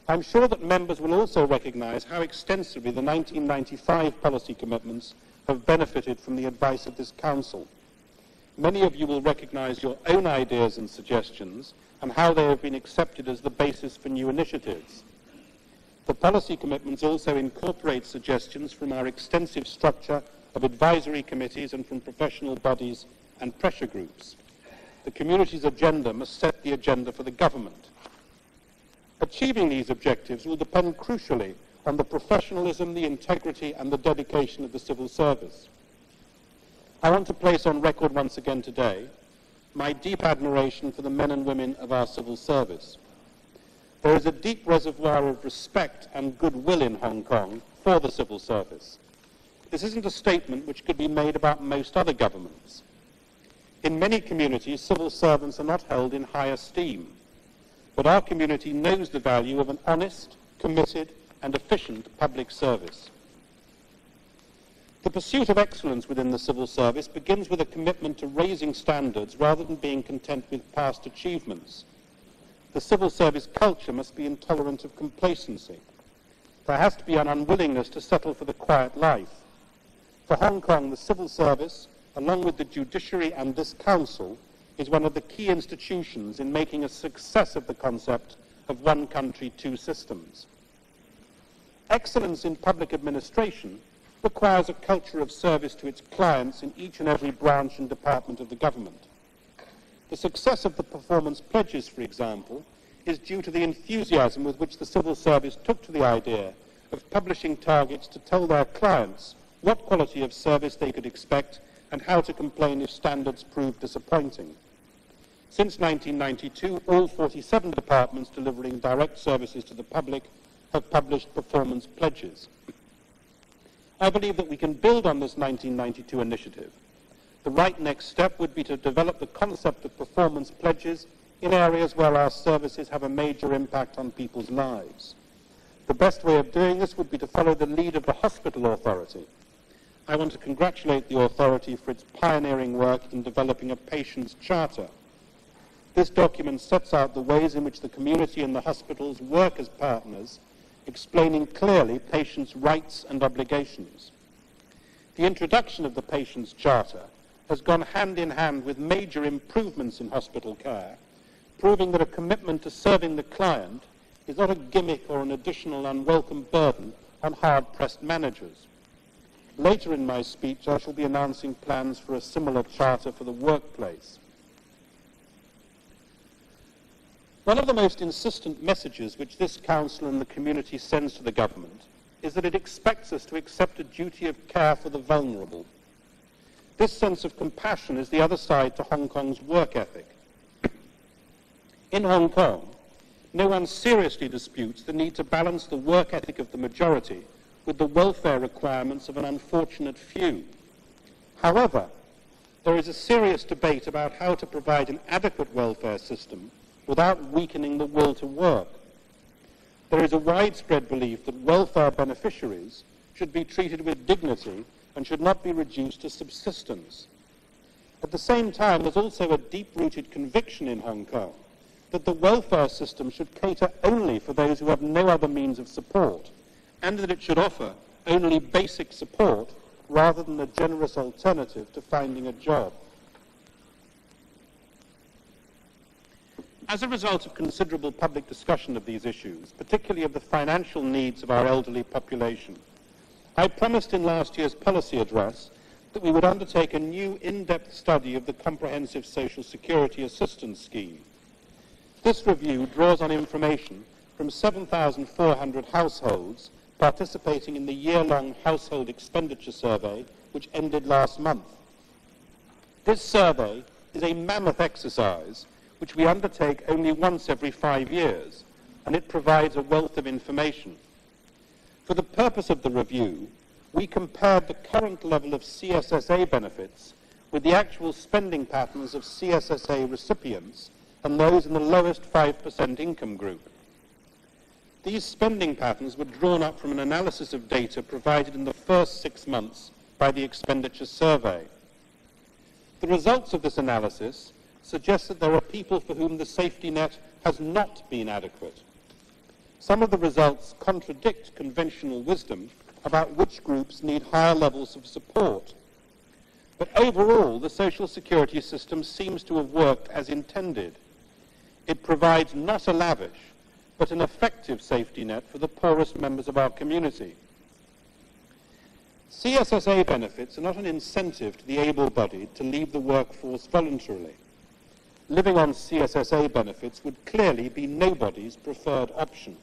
I'm sure that members will also recognise how extensively the 1995 policy commitments have benefited from the advice of this Council. Many of you will recognise your own ideas and suggestions and how they have been accepted as the basis for new initiatives. The policy commitments also incorporate suggestions from our extensive structure of advisory committees and from professional bodies and pressure groups. The community's agenda must set the agenda for the government. Achieving these objectives will depend crucially on the professionalism, the integrity and the dedication of the civil service. I want to place on record once again today my deep admiration for the men and women of our civil service. There is a deep reservoir of respect and goodwill in Hong Kong for the civil service. This isn't a statement which could be made about most other governments. In many communities, civil servants are not held in high esteem, but our community knows the value of an honest, committed and efficient public service. The pursuit of excellence within the civil service begins with a commitment to raising standards rather than being content with past achievements. The civil service culture must be intolerant of complacency. There has to be an unwillingness to settle for the quiet life. For Hong Kong, the civil service, along with the judiciary and this Council, is one of the key institutions in making a success of the concept of one country, two systems. Excellence in public administration requires a culture of service to its clients in each and every branch and department of the government. The success of the performance pledges, for example, is due to the enthusiasm with which the civil service took to the idea of publishing targets to tell their clients what quality of service they could expect and how to complain if standards proved disappointing. Since 1992, all 47 departments delivering direct services to the public have published performance pledges. I believe that we can build on this 1992 initiative. The right next step would be to develop the concept of performance pledges in areas where our services have a major impact on people's lives. The best way of doing this would be to follow the lead of the Hospital Authority. I want to congratulate the authority for its pioneering work in developing a patient's charter. This document sets out the ways in which the community and the hospitals work as partners, explaining clearly patients' rights and obligations. The introduction of the patient's charter has gone hand in hand with major improvements in hospital care, proving that a commitment to serving the client is not a gimmick or an additional unwelcome burden on hard-pressed managers. Later in my speech, I shall be announcing plans for a similar charter for the workplace. One of the most insistent messages which this Council and the community sends to the government is that it expects us to accept a duty of care for the vulnerable. This sense of compassion is the other side to Hong Kong's work ethic. In Hong Kong, no one seriously disputes the need to balance the work ethic of the majority with the welfare requirements of an unfortunate few. However, there is a serious debate about how to provide an adequate welfare system without weakening the will to work. there is a widespread belief that welfare beneficiaries should be treated with dignity and should not be reduced to subsistence. At the same time, there's also a deep-rooted conviction in Hong Kong that the welfare system should cater only for those who have no other means of support, and that it should offer only basic support rather than a generous alternative to finding a job. As a result of considerable public discussion of these issues, particularly of the financial needs of our elderly population, I promised in last year's policy address that we would undertake a new in-depth study of the Comprehensive Social Security Assistance Scheme. This review draws on information from 7,400 households participating in the year-long Household Expenditure Survey, which ended last month. This survey is a mammoth exercise which we undertake only once every 5 years, and it provides a wealth of information. For the purpose of the review, we compared the current level of CSSA benefits with the actual spending patterns of CSSA recipients and those in the lowest 5% income group. These spending patterns were drawn up from an analysis of data provided in the first 6 months by the Expenditure Survey. The results of this analysis suggest that there are people for whom the safety net has not been adequate. Some of the results contradict conventional wisdom about which groups need higher levels of support. But overall, the social security system seems to have worked as intended. It provides not a lavish, but an effective safety net for the poorest members of our community. CSSA benefits are not an incentive to the able-bodied to leave the workforce voluntarily. Living on CSSA benefits would clearly be nobody's preferred option.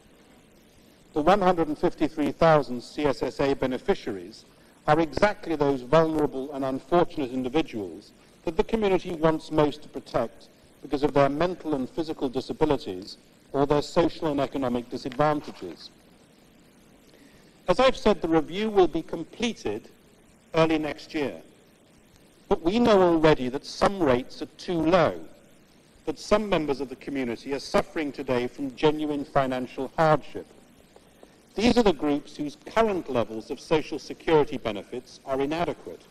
The 153,000 CSSA beneficiaries are exactly those vulnerable and unfortunate individuals that the community wants most to protect because of their mental and physical disabilities or their social and economic disadvantages. As I've said, the review will be completed early next year. But we know already that some rates are too low, that some members of the community are suffering today from genuine financial hardship. These are the groups whose current levels of social security benefits are inadequate.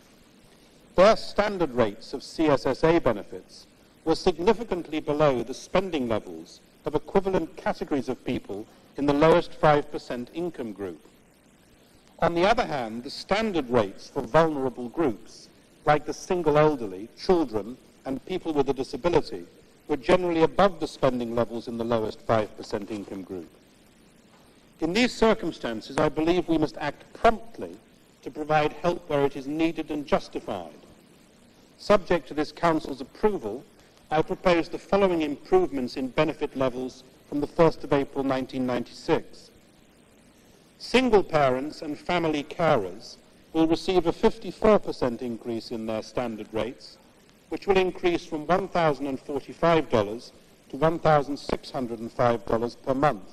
Their standard rates of CSSA benefits were significantly below the spending levels of equivalent categories of people in the lowest 5% income group. On the other hand, the standard rates for vulnerable groups, like the single elderly, children, and people with a disability, were generally above the spending levels in the lowest 5% income group. In these circumstances, I believe we must act promptly to provide help where it is needed and justified. Subject to this Council's approval, I propose the following improvements in benefit levels from the 1st of April 1996. Single parents and family carers will receive a 54% increase in their standard rates, which will increase from $1,045 to $1,605 per month.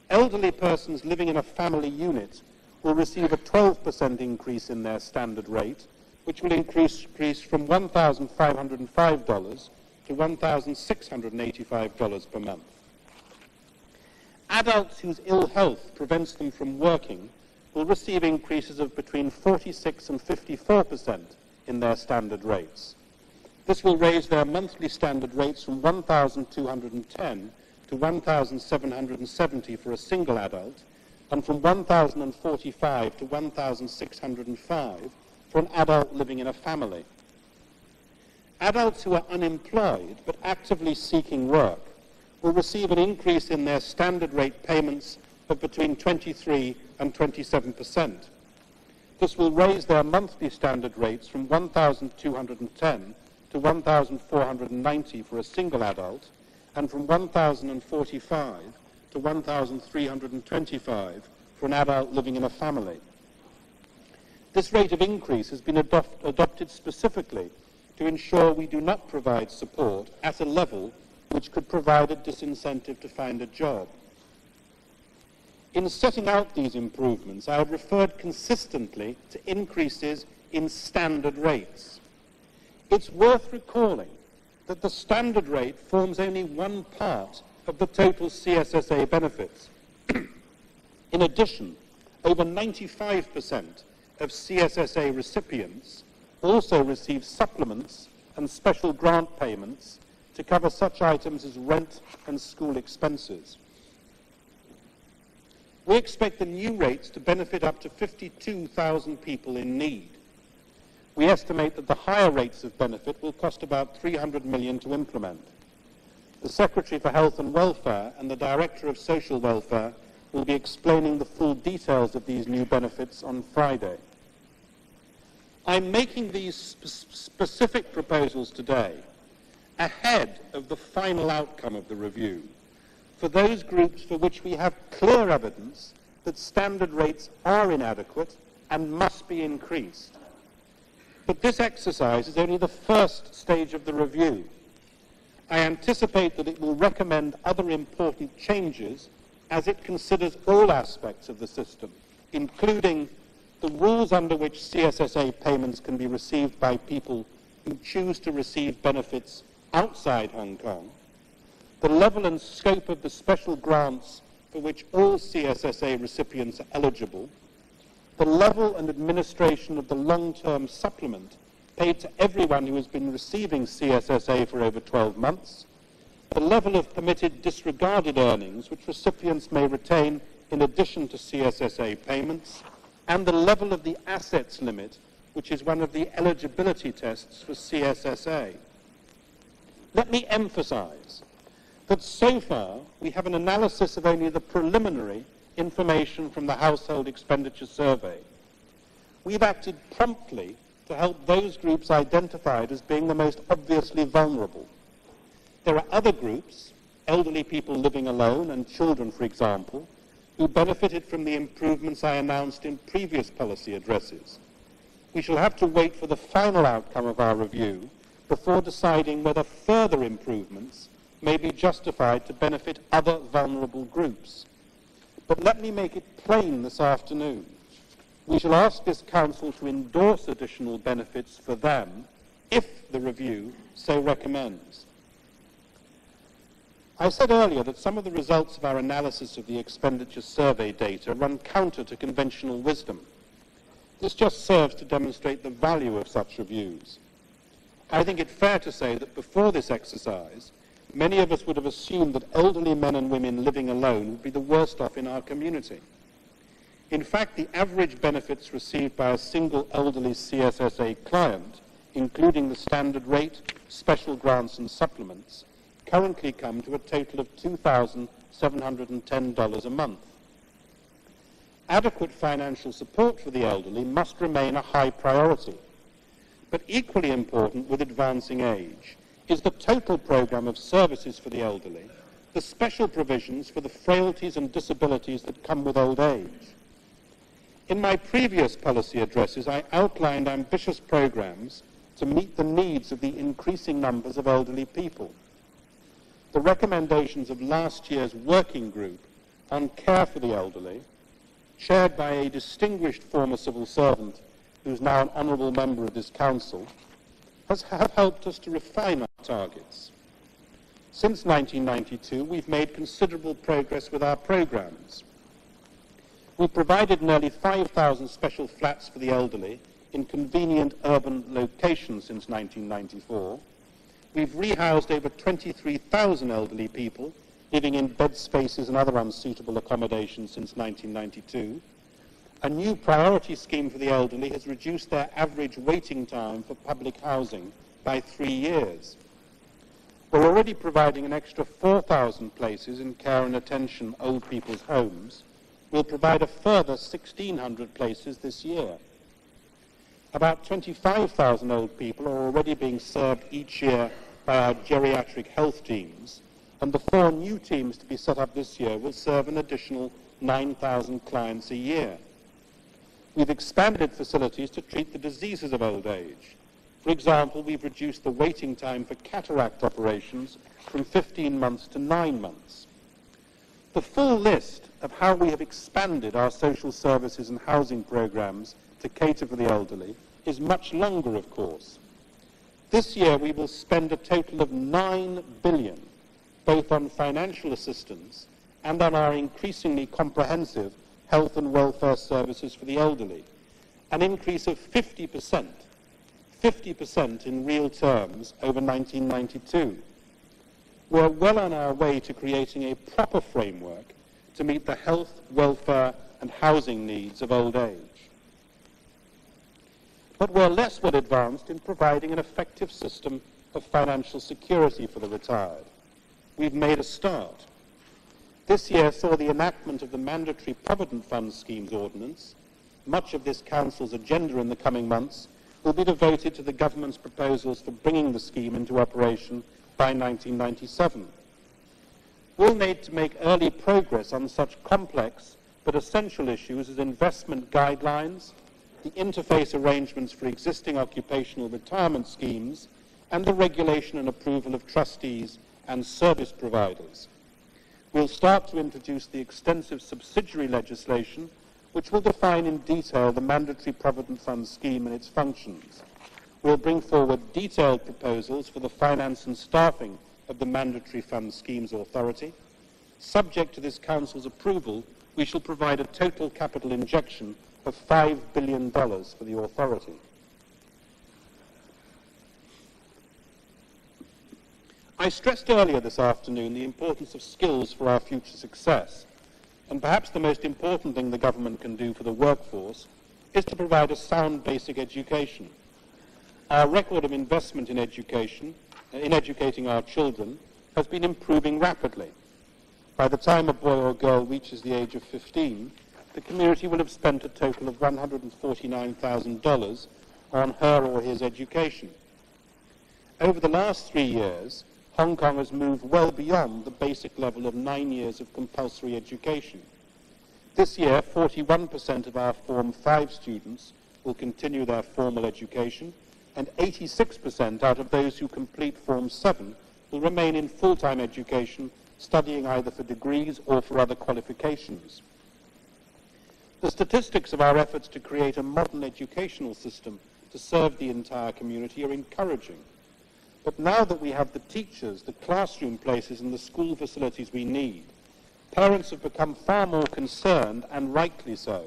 Elderly persons living in a family unit will receive a 12% increase in their standard rate, which will increase from $1,505 to $1,685 per month. Adults whose ill health prevents them from working will receive increases of between 46 and 54% in their standard rates. This will raise their monthly standard rates from $1,210 to $1,770 for a single adult, and from $1,045 to $1,605 for an adult living in a family. Adults who are unemployed but actively seeking work will receive an increase in their standard rate payments of between 23 and 27%. This will raise their monthly standard rates from $1,210 to $1,490 for a single adult, and from $1,045 to $1,325 for an adult living in a family. This rate of increase has been adopted specifically to ensure we do not provide support at a level which could provide a disincentive to find a job. In setting out these improvements, I have referred consistently to increases in standard rates. It's worth recalling that the standard rate forms only one part of the total CSSA benefits. In addition, over 95% of CSSA recipients also receive supplements and special grant payments to cover such items as rent and school expenses. We expect the new rates to benefit up to 52,000 people in need. We estimate that the higher rates of benefit will cost about $300 million to implement. The Secretary for Health and Welfare and the Director of Social Welfare will be explaining the full details of these new benefits on Friday. I'm making these specific proposals today ahead of the final outcome of the review for those groups for which we have clear evidence that standard rates are inadequate and must be increased. But this exercise is only the first stage of the review. I anticipate that it will recommend other important changes as it considers all aspects of the system, including the rules under which CSSA payments can be received by people who choose to receive benefits outside Hong Kong, the level and scope of the special grants for which all CSSA recipients are eligible, the level and administration of the long-term supplement paid to everyone who has been receiving CSSA for over 12 months, the level of permitted disregarded earnings which recipients may retain in addition to CSSA payments, and the level of the assets limit, which is one of the eligibility tests for CSSA. Let me emphasize that so far we have an analysis of only the preliminary information from the Household Expenditure Survey. We've acted promptly to help those groups identified as being the most obviously vulnerable. There are other groups, elderly people living alone and children, for example, who benefited from the improvements I announced in previous policy addresses. We shall have to wait for the final outcome of our review before deciding whether further improvements may be justified to benefit other vulnerable groups. But let me make it plain this afternoon. We shall ask this Council to endorse additional benefits for them if the review so recommends. I said earlier that some of the results of our analysis of the expenditure survey data run counter to conventional wisdom. This just serves to demonstrate the value of such reviews. I think it fair to say that before this exercise, many of us would have assumed that elderly men and women living alone would be the worst off in our community. In fact, the average benefits received by a single elderly CSSA client, including the standard rate, special grants and supplements, currently come to a total of $2,710 a month. Adequate financial support for the elderly must remain a high priority. But equally important with advancing age is the total program of services for the elderly, the special provisions for the frailties and disabilities that come with old age. In my previous policy addresses, I outlined ambitious programs to meet the needs of the increasing numbers of elderly people. The recommendations of last year's working group on care for the elderly, chaired by a distinguished former civil servant who's now an honourable member of this Council, have helped us to refine our targets. Since 1992, we've made considerable progress with our programs. We've provided nearly 5,000 special flats for the elderly in convenient urban locations since 1994. We've rehoused over 23,000 elderly people living in bed spaces and other unsuitable accommodations since 1992. A new priority scheme for the elderly has reduced their average waiting time for public housing by 3 years. We're already providing an extra 4,000 places in care and attention old people's homes. We'll provide a further 1,600 places this year. About 25,000 old people are already being served each year by our geriatric health teams, and the 4 new teams to be set up this year will serve an additional 9,000 clients a year. We've expanded facilities to treat the diseases of old age. For example, we've reduced the waiting time for cataract operations from 15 months to 9 months. The full list of how we have expanded our social services and housing programs to cater for the elderly is much longer, of course. This year we will spend a total of $9 billion both on financial assistance and on our increasingly comprehensive health and welfare services for the elderly, an increase of 50% in real terms over 1992. We're well on our way to creating a proper framework to meet the health, welfare and housing needs of old age. But we're less well advanced in providing an effective system of financial security for the retired. We've made a start. This year saw the enactment of the Mandatory Provident Fund Schemes Ordinance. Much of this Council's agenda in the coming months will be devoted to the government's proposals for bringing the scheme into operation by 1997. We'll need to make early progress on such complex but essential issues as investment guidelines, the interface arrangements for existing occupational retirement schemes, and the regulation and approval of trustees and service providers. We'll start to introduce the extensive subsidiary legislation which will define in detail the Mandatory Provident Fund scheme and its functions. We'll bring forward detailed proposals for the finance and staffing of the Mandatory Fund Schemes Authority. Subject to this Council's approval, we shall provide a total capital injection of $5 billion for the authority. I stressed earlier this afternoon the importance of skills for our future success, and perhaps the most important thing the government can do for the workforce is to provide a sound basic education. Our record of investment in education, in educating our children, has been improving rapidly. By the time a boy or girl reaches the age of 15, the community will have spent a total of $149,000 on her or his education. Over the last 3 years, Hong Kong has moved well beyond the basic level of 9 years of compulsory education. This year, 41% of our Form 5 students will continue their formal education, and 86% out of those who complete Form 7 will remain in full-time education, studying either for degrees or for other qualifications. The statistics of our efforts to create a modern educational system to serve the entire community are encouraging. But now that we have the teachers, the classroom places and the school facilities we need, parents have become far more concerned, and rightly so,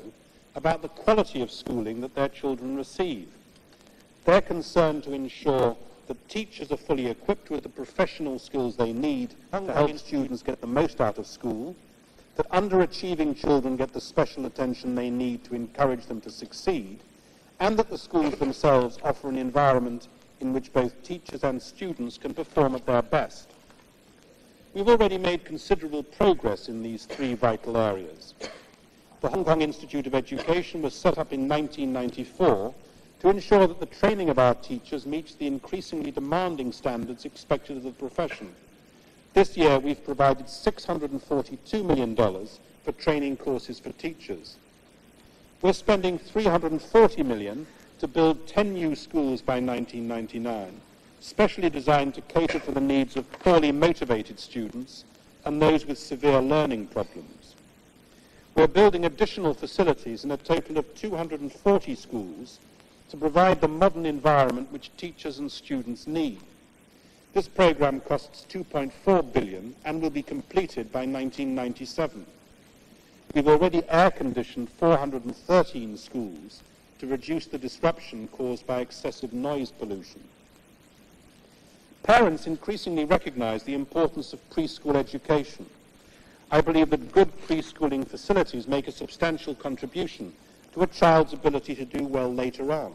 about the quality of schooling that their children receive. They're concerned to ensure that teachers are fully equipped with the professional skills they need to help students get the most out of school, that underachieving children get the special attention they need to encourage them to succeed, and that the schools themselves offer an environment in which both teachers and students can perform at their best. We've already made considerable progress in these three vital areas. The Hong Kong Institute of Education was set up in 1994 to ensure that the training of our teachers meets the increasingly demanding standards expected of the profession. This year, we've provided $642 million for training courses for teachers. We're spending $340 million to build 10 new schools by 1999, specially designed to cater for the needs of poorly motivated students and those with severe learning problems. We're building additional facilities in a total of 240 schools to provide the modern environment which teachers and students need. This program costs $2.4 billion and will be completed by 1997. We've already air-conditioned 413 schools to reduce the disruption caused by excessive noise pollution. Parents increasingly recognize the importance of preschool education. I believe that good preschooling facilities make a substantial contribution to a child's ability to do well later on.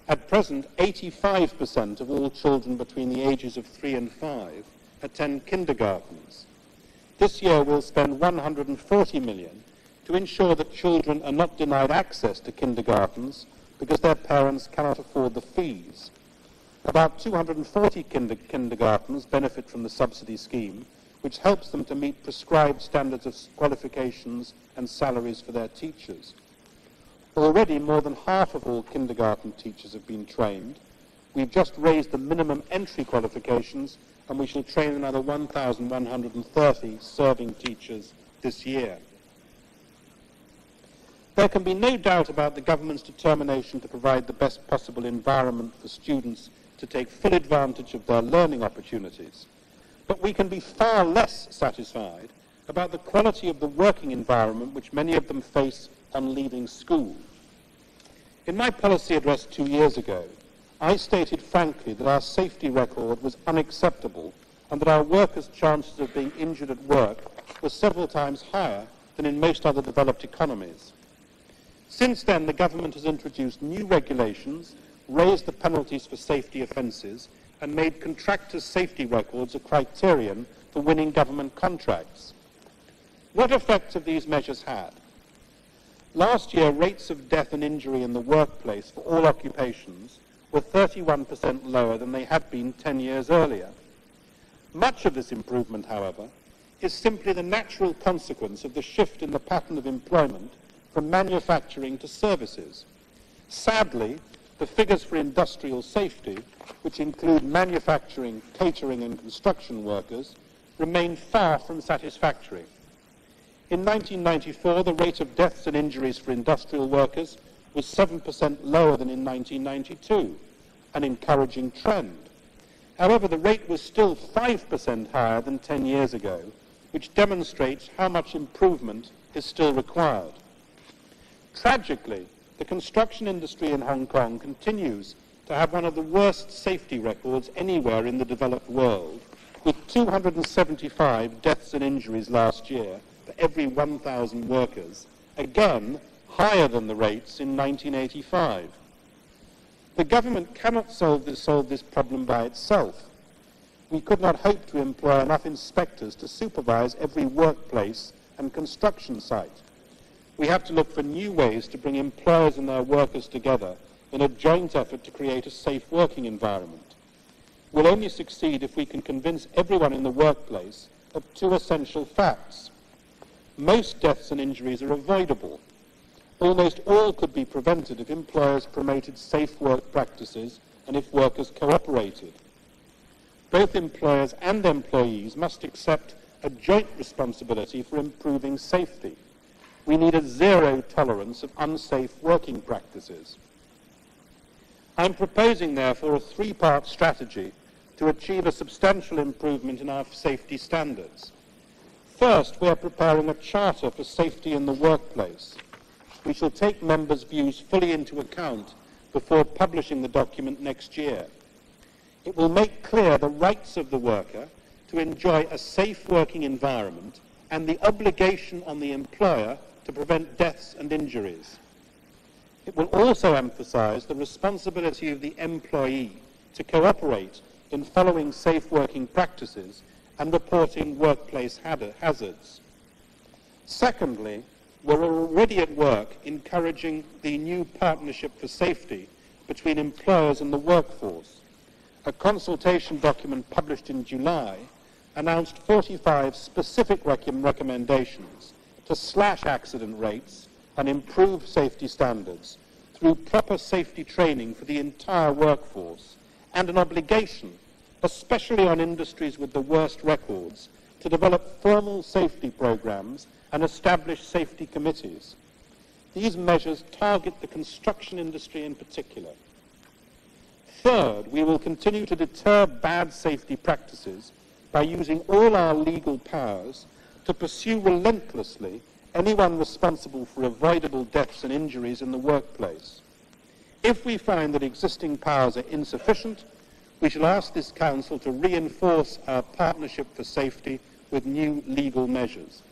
At present, 85% of all children between the ages of 3 and 5 attend kindergartens. This year we'll spend $140 million to ensure that children are not denied access to kindergartens because their parents cannot afford the fees. About 240 kindergartens benefit from the subsidy scheme, which helps them to meet prescribed standards of qualifications and salaries for their teachers. Already more than half of all kindergarten teachers have been trained. We've just raised the minimum entry qualifications, and we shall train another 1,130 serving teachers this year. There can be no doubt about the government's determination to provide the best possible environment for students to take full advantage of their learning opportunities. But we can be far less satisfied about the quality of the working environment which many of them face on leaving school. In my policy address 2 years ago, I stated frankly that our safety record was unacceptable and that our workers' chances of being injured at work were several times higher than in most other developed economies. Since then, the government has introduced new regulations, raised the penalties for safety offences, and made contractors' safety records a criterion for winning government contracts. What effect have these measures had? Last year, rates of death and injury in the workplace for all occupations were 31% lower than they had been 10 years earlier. Much of this improvement, however, is simply the natural consequence of the shift in the pattern of employment from manufacturing to services. Sadly, the figures for industrial safety, which include manufacturing, catering and construction workers, remain far from satisfactory. In 1994, the rate of deaths and injuries for industrial workers was 7% lower than in 1992, an encouraging trend. However, the rate was still 5% higher than 10 years ago, which demonstrates how much improvement is still required. Tragically, the construction industry in Hong Kong continues to have one of the worst safety records anywhere in the developed world, with 275 deaths and injuries last year for every 1,000 workers, again higher than the rates in 1985. The government cannot solve this problem by itself. We could not hope to employ enough inspectors to supervise every workplace and construction site. We have to look for new ways to bring employers and their workers together in a joint effort to create a safe working environment. We'll only succeed if we can convince everyone in the workplace of two essential facts. Most deaths and injuries are avoidable. Almost all could be prevented if employers promoted safe work practices and if workers cooperated. Both employers and employees must accept a joint responsibility for improving safety. We need a zero tolerance of unsafe working practices. I'm proposing, therefore, a three-part strategy to achieve a substantial improvement in our safety standards. First, we are preparing a charter for safety in the workplace. We shall take members' views fully into account before publishing the document next year. It will make clear the rights of the worker to enjoy a safe working environment and the obligation on the employer to prevent deaths and injuries. It will also emphasize the responsibility of the employee to cooperate in following safe working practices and reporting workplace hazards. Secondly, we're already at work encouraging the new Partnership for Safety between employers and the workforce. A consultation document published in July announced 45 specific recommendations to slash accident rates and improve safety standards through proper safety training for the entire workforce and an obligation, especially on industries with the worst records, to develop formal safety programs and establish safety committees. These measures target the construction industry in particular. Third, we will continue to deter bad safety practices by using all our legal powers to pursue relentlessly anyone responsible for avoidable deaths and injuries in the workplace. If we find that existing powers are insufficient, we shall ask this Council to reinforce our Partnership for Safety with new legal measures.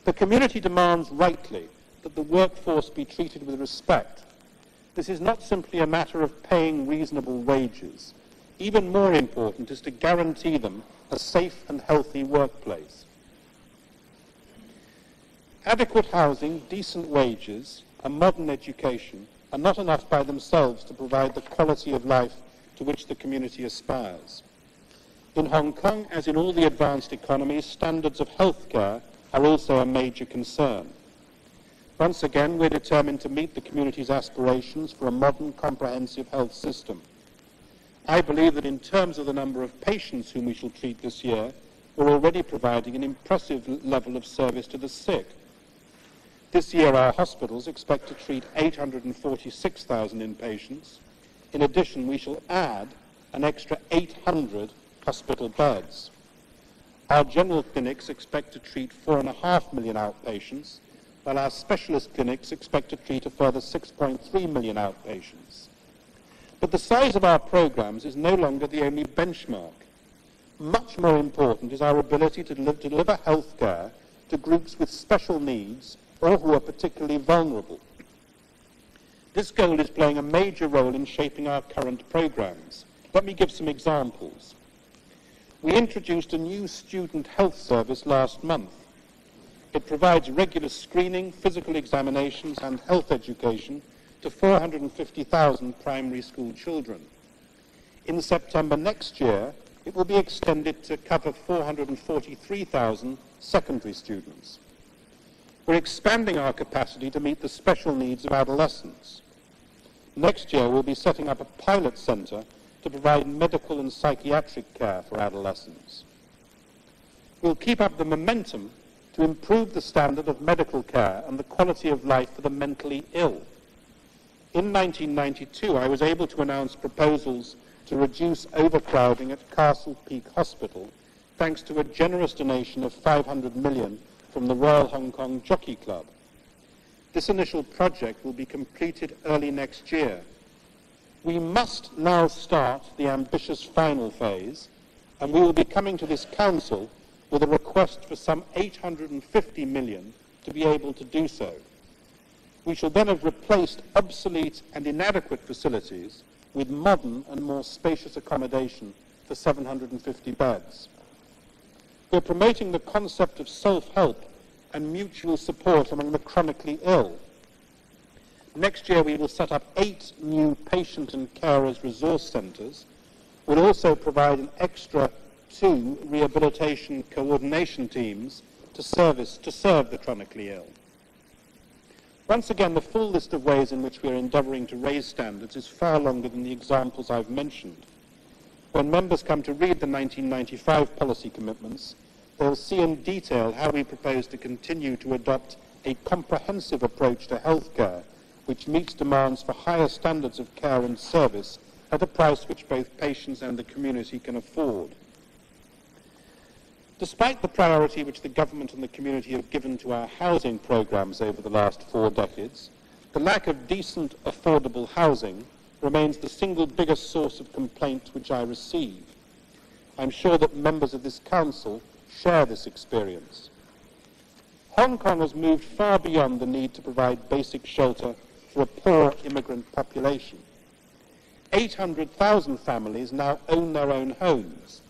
The community demands rightly that the workforce be treated with respect. This is not simply a matter of paying reasonable wages. Even more important is to guarantee them a safe and healthy workplace. Adequate housing, decent wages, and modern education are not enough by themselves to provide the quality of life to which the community aspires. In Hong Kong, as in all the advanced economies, standards of healthcare are also a major concern. Once again, we're determined to meet the community's aspirations for a modern, comprehensive health system. I believe that in terms of the number of patients whom we shall treat this year, we're already providing an impressive level of service to the sick. This year, our hospitals expect to treat 846,000 inpatients. In addition, we shall add an extra 800 hospital beds. Our general clinics expect to treat 4.5 million outpatients, while our specialist clinics expect to treat a further 6.3 million outpatients. But the size of our programs is no longer the only benchmark. Much more important is our ability to deliver health care to groups with special needs or who are particularly vulnerable. This goal is playing a major role in shaping our current programs. Let me give some examples. We introduced a new student health service last month. It provides regular screening, physical examinations and health education to 450,000 primary school children. In September next year, it will be extended to cover 443,000 secondary students. We're expanding our capacity to meet the special needs of adolescents. Next year, we'll be setting up a pilot centre to provide medical and psychiatric care for adolescents. We'll keep up the momentum to improve the standard of medical care and the quality of life for the mentally ill. In 1992, I was able to announce proposals to reduce overcrowding at Castle Peak Hospital, thanks to a generous donation of 500 million from the Royal Hong Kong Jockey Club. This initial project will be completed early next year. We must now start the ambitious final phase, and we will be coming to this Council with a request for some 850 million to be able to do so. We shall then have replaced obsolete and inadequate facilities with modern and more spacious accommodation for 750 beds. We're promoting the concept of self-help and mutual support among the chronically ill. Next year we will set up 8 new patient and carers resource centres. We'll also provide an extra 2 rehabilitation coordination teams to serve the chronically ill. Once again, the full list of ways in which we are endeavouring to raise standards is far longer than the examples I've mentioned. When members come to read the 1995 policy commitments, they'll see in detail how we propose to continue to adopt a comprehensive approach to healthcare, which meets demands for higher standards of care and service at a price which both patients and the community can afford. Despite the priority which the government and the community have given to our housing programs over the last 4 decades, the lack of decent, affordable housing remains the single biggest source of complaint which I receive. I'm sure that members of this Council share this experience. Hong Kong has moved far beyond the need to provide basic shelter for a poor immigrant population. 800,000 families now own their own homes,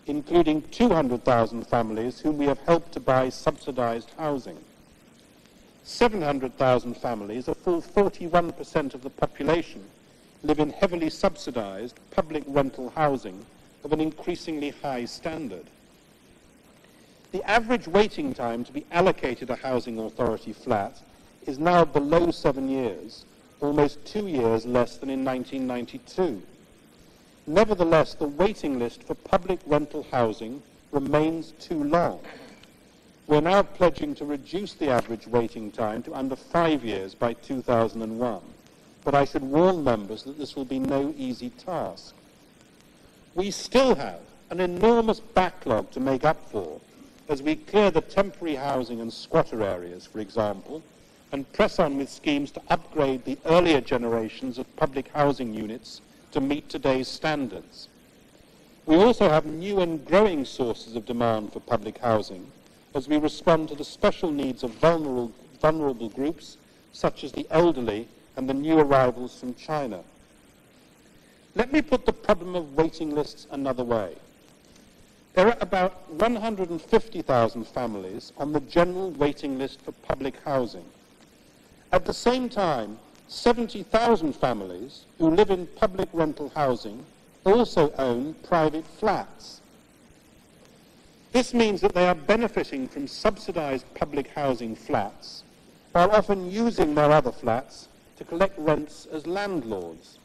including 200,000 families whom we have helped to buy subsidized housing. 700,000 families, a full 41% of the population, live in heavily subsidized public rental housing of an increasingly high standard. The average waiting time to be allocated a housing authority flat is now below 7 years, almost 2 years less than in 1992. Nevertheless, the waiting list for public rental housing remains too long. We're now pledging to reduce the average waiting time to under 5 years by 2001, but I should warn members that this will be no easy task. We still have an enormous backlog to make up for as we clear the temporary housing and squatter areas, for example, and press on with schemes to upgrade the earlier generations of public housing units to meet today's standards. We also have new and growing sources of demand for public housing as we respond to the special needs of vulnerable groups such as the elderly and the new arrivals from China. Let me put the problem of waiting lists another way. There are about 150,000 families on the general waiting list for public housing. At the same time, 70,000 families who live in public rental housing also own private flats. This means that they are benefiting from subsidized public housing flats while often using their other flats to collect rents as landlords.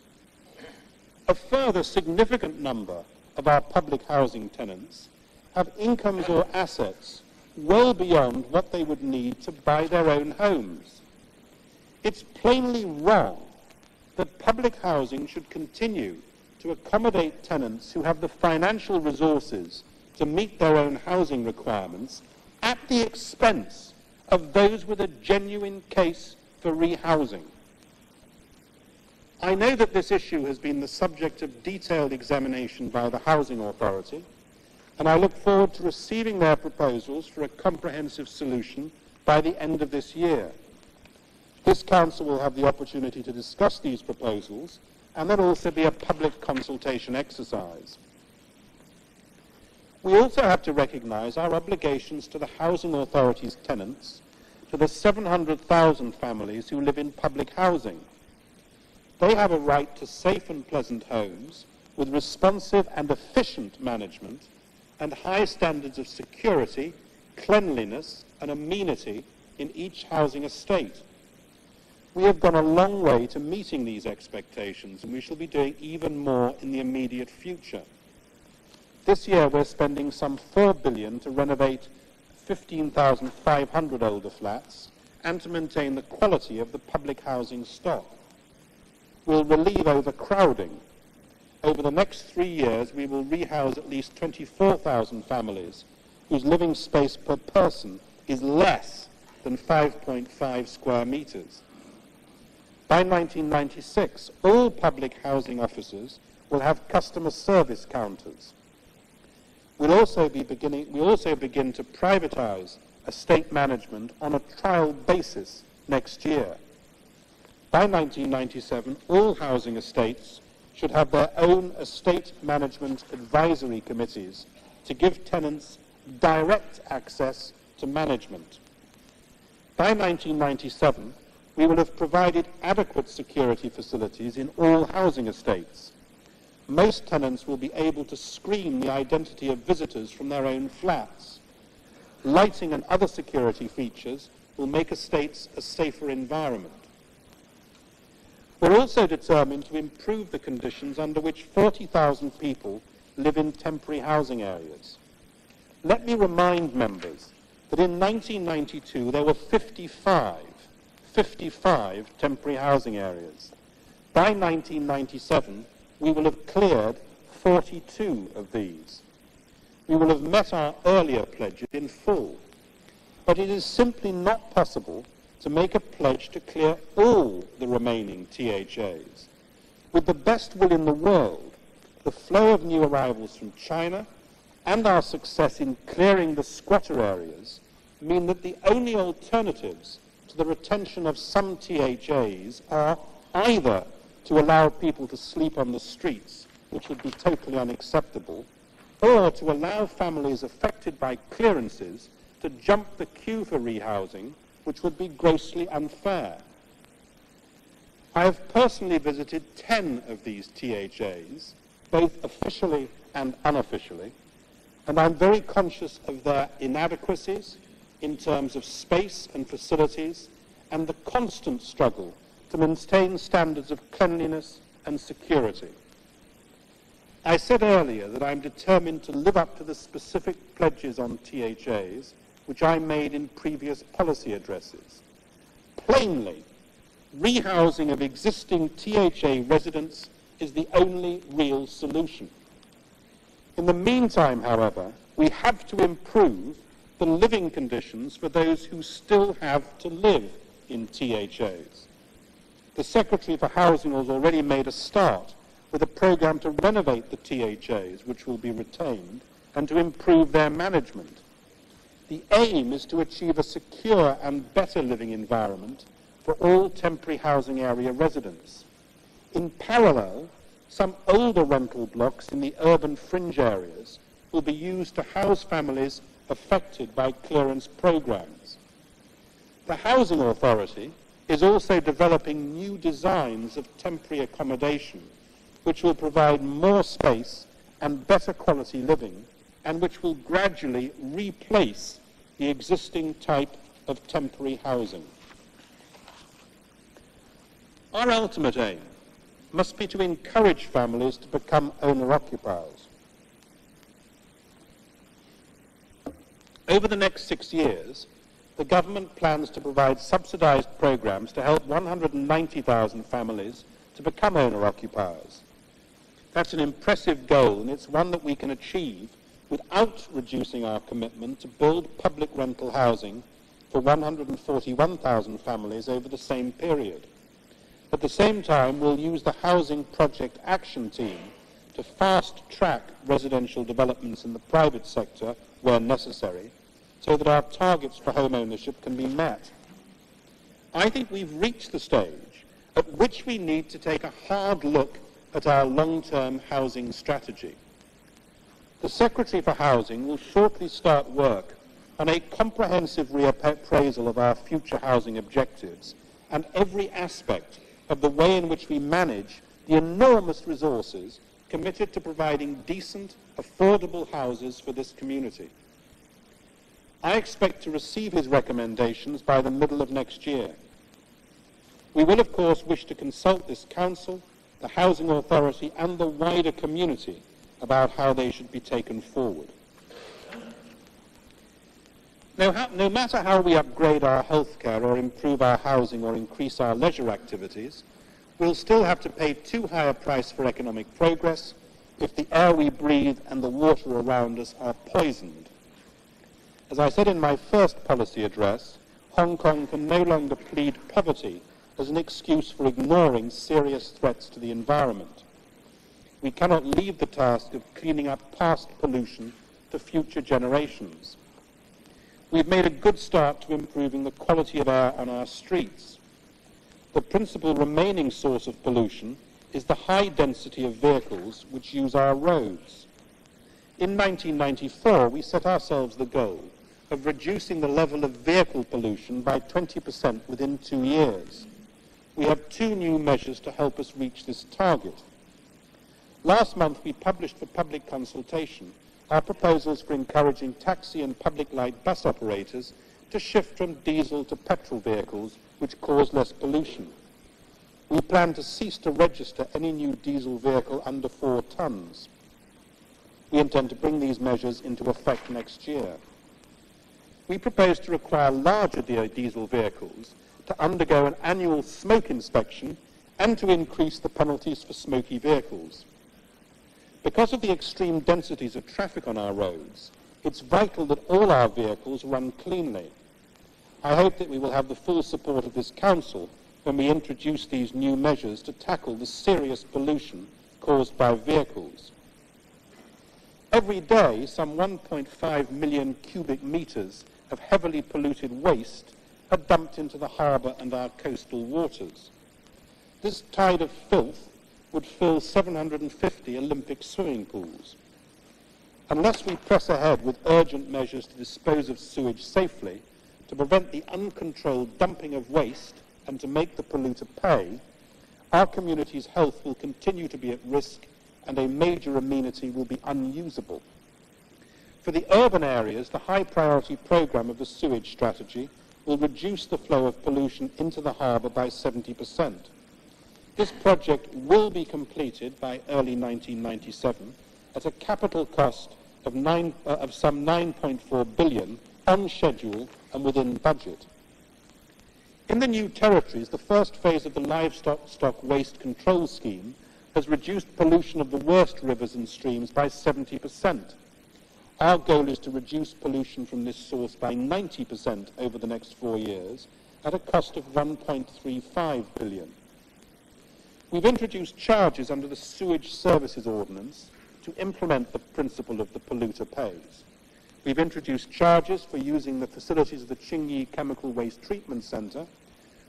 A further significant number of our public housing tenants have incomes or assets well beyond what they would need to buy their own homes. It's plainly wrong that public housing should continue to accommodate tenants who have the financial resources to meet their own housing requirements at the expense of those with a genuine case for rehousing. I know that this issue has been the subject of detailed examination by the Housing Authority, and I look forward to receiving their proposals for a comprehensive solution by the end of this year. This Council will have the opportunity to discuss these proposals, and there'll also be a public consultation exercise. We also have to recognise our obligations to the Housing Authority's tenants, to the 700,000 families who live in public housing. They have a right to safe and pleasant homes with responsive and efficient management and high standards of security, cleanliness and amenity in each housing estate. We have gone a long way to meeting these expectations, and we shall be doing even more in the immediate future. This year we're spending some $4 billion to renovate 15,500 older flats and to maintain the quality of the public housing stock. We'll relieve overcrowding. Over the next 3 years, we will rehouse at least 24,000 families whose living space per person is less than 5.5 square meters. By 1996, all public housing offices will have customer service counters. We'll also begin to privatize estate management on a trial basis next year. By 1997, all housing estates should have their own estate management advisory committees to give tenants direct access to management. By 1997, we will have provided adequate security facilities in all housing estates. Most tenants will be able to screen the identity of visitors from their own flats. Lighting and other security features will make estates a safer environment. We're also determined to improve the conditions under which 40,000 people live in temporary housing areas. Let me remind members that in 1992 there were 55 temporary housing areas. By 1997, we will have cleared 42 of these. We will have met our earlier pledges in full, but it is simply not possible to make a pledge to clear all the remaining THAs. With the best will in the world, the flow of new arrivals from China and our success in clearing the squatter areas mean that the only alternatives to the retention of some THAs are either to allow people to sleep on the streets, which would be totally unacceptable, or to allow families affected by clearances to jump the queue for rehousing, which would be grossly unfair. I have personally visited 10 of these THAs, both officially and unofficially, and I'm very conscious of their inadequacies in terms of space and facilities and the constant struggle to maintain standards of cleanliness and security. I said earlier that I'm determined to live up to the specific pledges on THAs which I made in previous policy addresses. Plainly, rehousing of existing THA residents is the only real solution. In the meantime, however, we have to improve the living conditions for those who still have to live in THAs. The Secretary for Housing has already made a start with a program to renovate the THAs, which will be retained, and to improve their management. The aim is to achieve a secure and better living environment for all temporary housing area residents. In parallel, some older rental blocks in the urban fringe areas will be used to house families affected by clearance programs. The Housing Authority is also developing new designs of temporary accommodation which will provide more space and better quality living, and which will gradually replace the existing type of temporary housing. Our ultimate aim must be to encourage families to become owner-occupiers. Over the next 6 years, the government plans to provide subsidized programs to help 190,000 families to become owner-occupiers. That's an impressive goal, and it's one that we can achieve without reducing our commitment to build public rental housing for 141,000 families over the same period. At the same time, we'll use the Housing Project Action Team to fast-track residential developments in the private sector where necessary, so that our targets for home ownership can be met. I think we've reached the stage at which we need to take a hard look at our long-term housing strategy. The Secretary for Housing will shortly start work on a comprehensive reappraisal of our future housing objectives and every aspect of the way in which we manage the enormous resources committed to providing decent, affordable houses for this community. I expect to receive his recommendations by the middle of next year. We will, of course, wish to consult this Council, the Housing Authority, and the wider community about how they should be taken forward. No matter how we upgrade our healthcare or improve our housing or increase our leisure activities, we'll still have to pay too high a price for economic progress if the air we breathe and the water around us are poisoned. As I said in my first policy address, Hong Kong can no longer plead poverty as an excuse for ignoring serious threats to the environment. We cannot leave the task of cleaning up past pollution to future generations. We've made a good start to improving the quality of air on our streets. The principal remaining source of pollution is the high density of vehicles which use our roads. In 1994, we set ourselves the goal of reducing the level of vehicle pollution by 20% within 2 years. We have 2 new measures to help us reach this target. Last month, we published for public consultation our proposals for encouraging taxi and public light bus operators to shift from diesel to petrol vehicles which cause less pollution. We plan to cease to register any new diesel vehicle under 4 tons. We intend to bring these measures into effect next year. We propose to require larger diesel vehicles to undergo an annual smoke inspection and to increase the penalties for smoky vehicles. Because of the extreme densities of traffic on our roads, it's vital that all our vehicles run cleanly. I hope that we will have the full support of this Council when we introduce these new measures to tackle the serious pollution caused by vehicles. Every day, some 1.5 million cubic meters of heavily polluted waste are dumped into the harbour and our coastal waters. This tide of filth would fill 750 Olympic swimming pools. Unless we press ahead with urgent measures to dispose of sewage safely, to prevent the uncontrolled dumping of waste and to make the polluter pay, our community's health will continue to be at risk and a major amenity will be unusable. For the urban areas, the high priority programme of the sewage strategy will reduce the flow of pollution into the harbour by 70%. This project will be completed by early 1997 at a capital cost of some 9.4 billion on schedule and within budget. In the new territories, the first phase of the livestock waste control scheme has reduced pollution of the worst rivers and streams by 70%. Our goal is to reduce pollution from this source by 90% over the next 4 years at a cost of 1.35 billion. We've introduced charges under the Sewage Services Ordinance to implement the principle of the polluter pays. We've introduced charges for using the facilities of the Qingyi Chemical Waste Treatment Centre.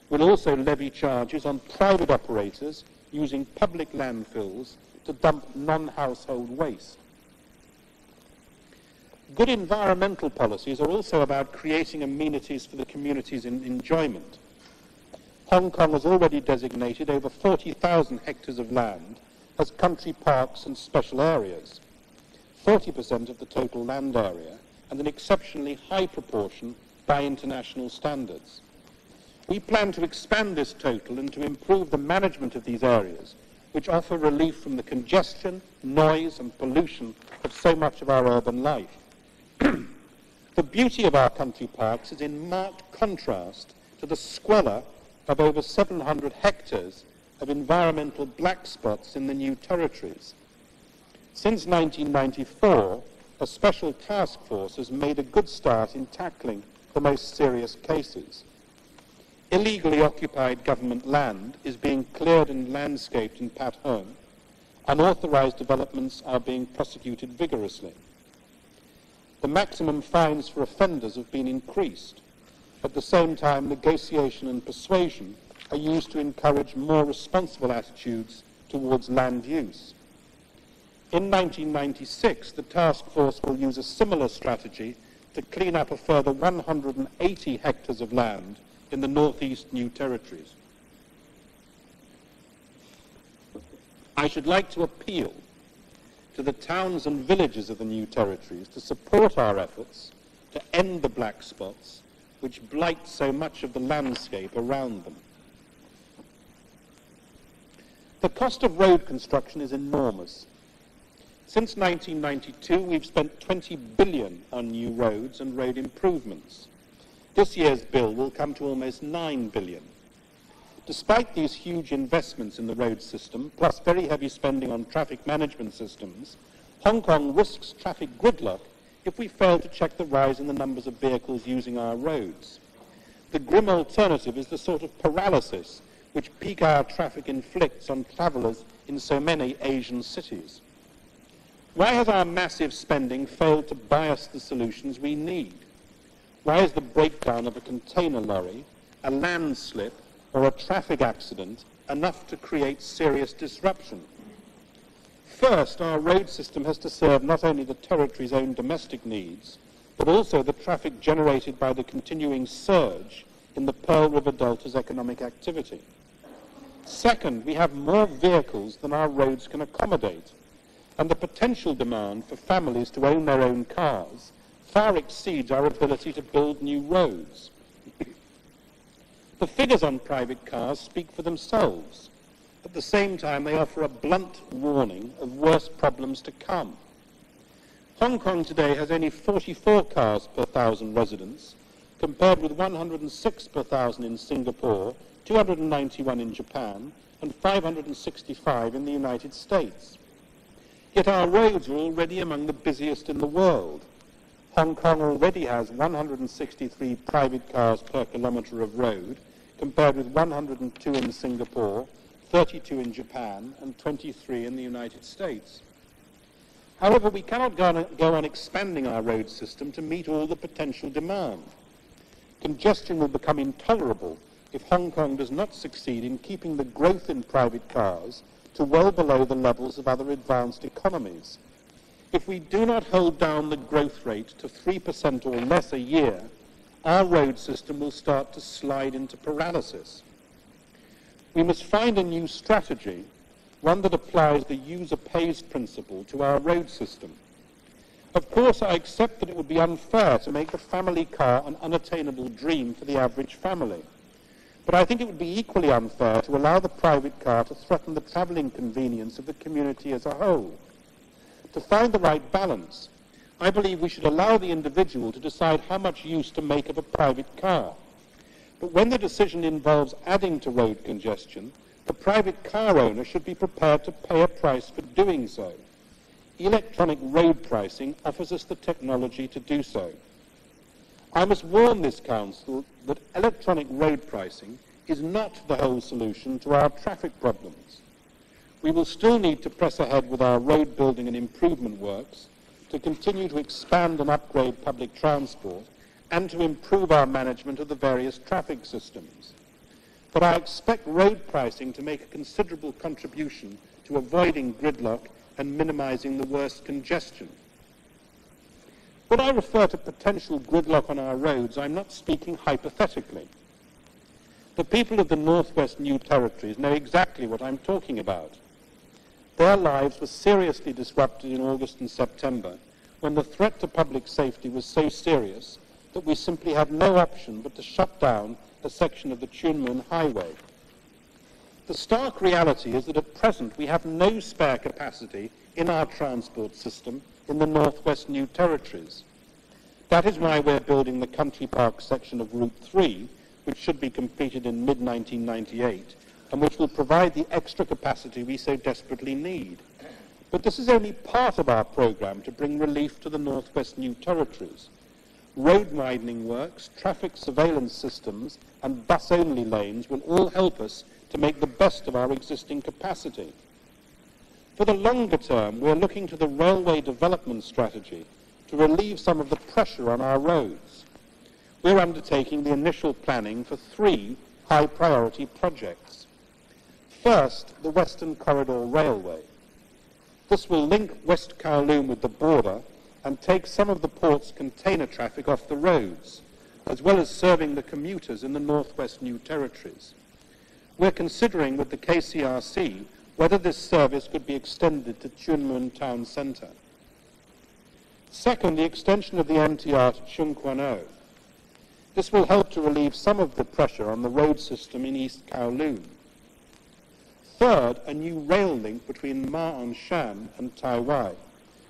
We'll also levy charges on private operators using public landfills to dump non-household waste. Good environmental policies are also about creating amenities for the community's enjoyment. Hong Kong has already designated over 40,000 hectares of land as country parks and special areas, 40% of the total land area, and an exceptionally high proportion by international standards. We plan to expand this total and to improve the management of these areas, which offer relief from the congestion, noise, and pollution of so much of our urban life. The beauty of our country parks is in marked contrast to the squalor of over 700 hectares of environmental black spots in the new territories. Since 1994, a special task force has made a good start in tackling the most serious cases. Illegally occupied government land is being cleared and landscaped in Patten. Unauthorized developments are being prosecuted vigorously. The maximum fines for offenders have been increased. At the same time, negotiation and persuasion are used to encourage more responsible attitudes towards land use. In 1996, the task force will use a similar strategy to clean up a further 180 hectares of land in the northeast New Territories. I should like to appeal to the towns and villages of the New Territories to support our efforts to end the black spots which blight so much of the landscape around them. The cost of road construction is enormous. Since 1992, we've spent $20 billion on new roads and road improvements. This year's bill will come to almost $9 billion. Despite these huge investments in the road system, plus very heavy spending on traffic management systems, Hong Kong risks traffic gridlock if we fail to check the rise in the numbers of vehicles using our roads. The grim alternative is the sort of paralysis which peak hour traffic inflicts on travellers in so many Asian cities. Why has our massive spending failed to buy us the solutions we need? Why is the breakdown of a container lorry, a landslip, or a traffic accident enough to create serious disruption? First, our road system has to serve not only the territory's own domestic needs, but also the traffic generated by the continuing surge in the Pearl River Delta's economic activity. Second, we have more vehicles than our roads can accommodate, and the potential demand for families to own their own cars far exceeds our ability to build new roads. The figures on private cars speak for themselves. At the same time, they offer a blunt warning of worse problems to come. Hong Kong today has only 44 cars per 1,000 residents, compared with 106 per 1,000 in Singapore, 291 in Japan, and 565 in the United States. Yet our roads are already among the busiest in the world. Hong Kong already has 163 private cars per kilometre of road, compared with 102 in Singapore, 32 in Japan, and 23 in the United States. However, we cannot go on expanding our road system to meet all the potential demand. Congestion will become intolerable if Hong Kong does not succeed in keeping the growth in private cars to well below the levels of other advanced economies. If we do not hold down the growth rate to 3% or less a year, our road system will start to slide into paralysis. We must find a new strategy, one that applies the user pays principle to our road system. Of course, I accept that it would be unfair to make the family car an unattainable dream for the average family. But I think it would be equally unfair to allow the private car to threaten the travelling convenience of the community as a whole. To find the right balance, I believe we should allow the individual to decide how much use to make of a private car. But when the decision involves adding to road congestion, the private car owner should be prepared to pay a price for doing so. Electronic road pricing offers us the technology to do so. I must warn this Council that electronic road pricing is not the whole solution to our traffic problems. We will still need to press ahead with our road building and improvement works, to continue to expand and upgrade public transport, and to improve our management of the various traffic systems. But I expect road pricing to make a considerable contribution to avoiding gridlock and minimizing the worst congestion. When I refer to potential gridlock on our roads, I'm not speaking hypothetically. The people of the Northwest New Territories know exactly what I'm talking about. Their lives were seriously disrupted in August and September, when the threat to public safety was so serious that we simply had no option but to shut down a section of the Tuen Mun Highway. The stark reality is that at present we have no spare capacity in our transport system in the Northwest New Territories. That is why we're building the Country Park section of Route 3, which should be completed in mid-1998, and which will provide the extra capacity we so desperately need. But this is only part of our programme to bring relief to the Northwest New Territories. Road widening works, traffic surveillance systems, and bus-only lanes will all help us to make the best of our existing capacity. For the longer term, we are looking to the railway development strategy to relieve some of the pressure on our roads. We're undertaking the initial planning for 3 high-priority projects. First, the Western Corridor Railway. This will link West Kowloon with the border and take some of the port's container traffic off the roads, as well as serving the commuters in the Northwest New Territories. We're considering with the KCRC whether this service could be extended to Chuen Mun Town Centre. Second, the extension of the MTR to Chung Kwan O. This will help to relieve some of the pressure on the road system in East Kowloon. Third, a new rail link between Ma On Shan and Tai Wai,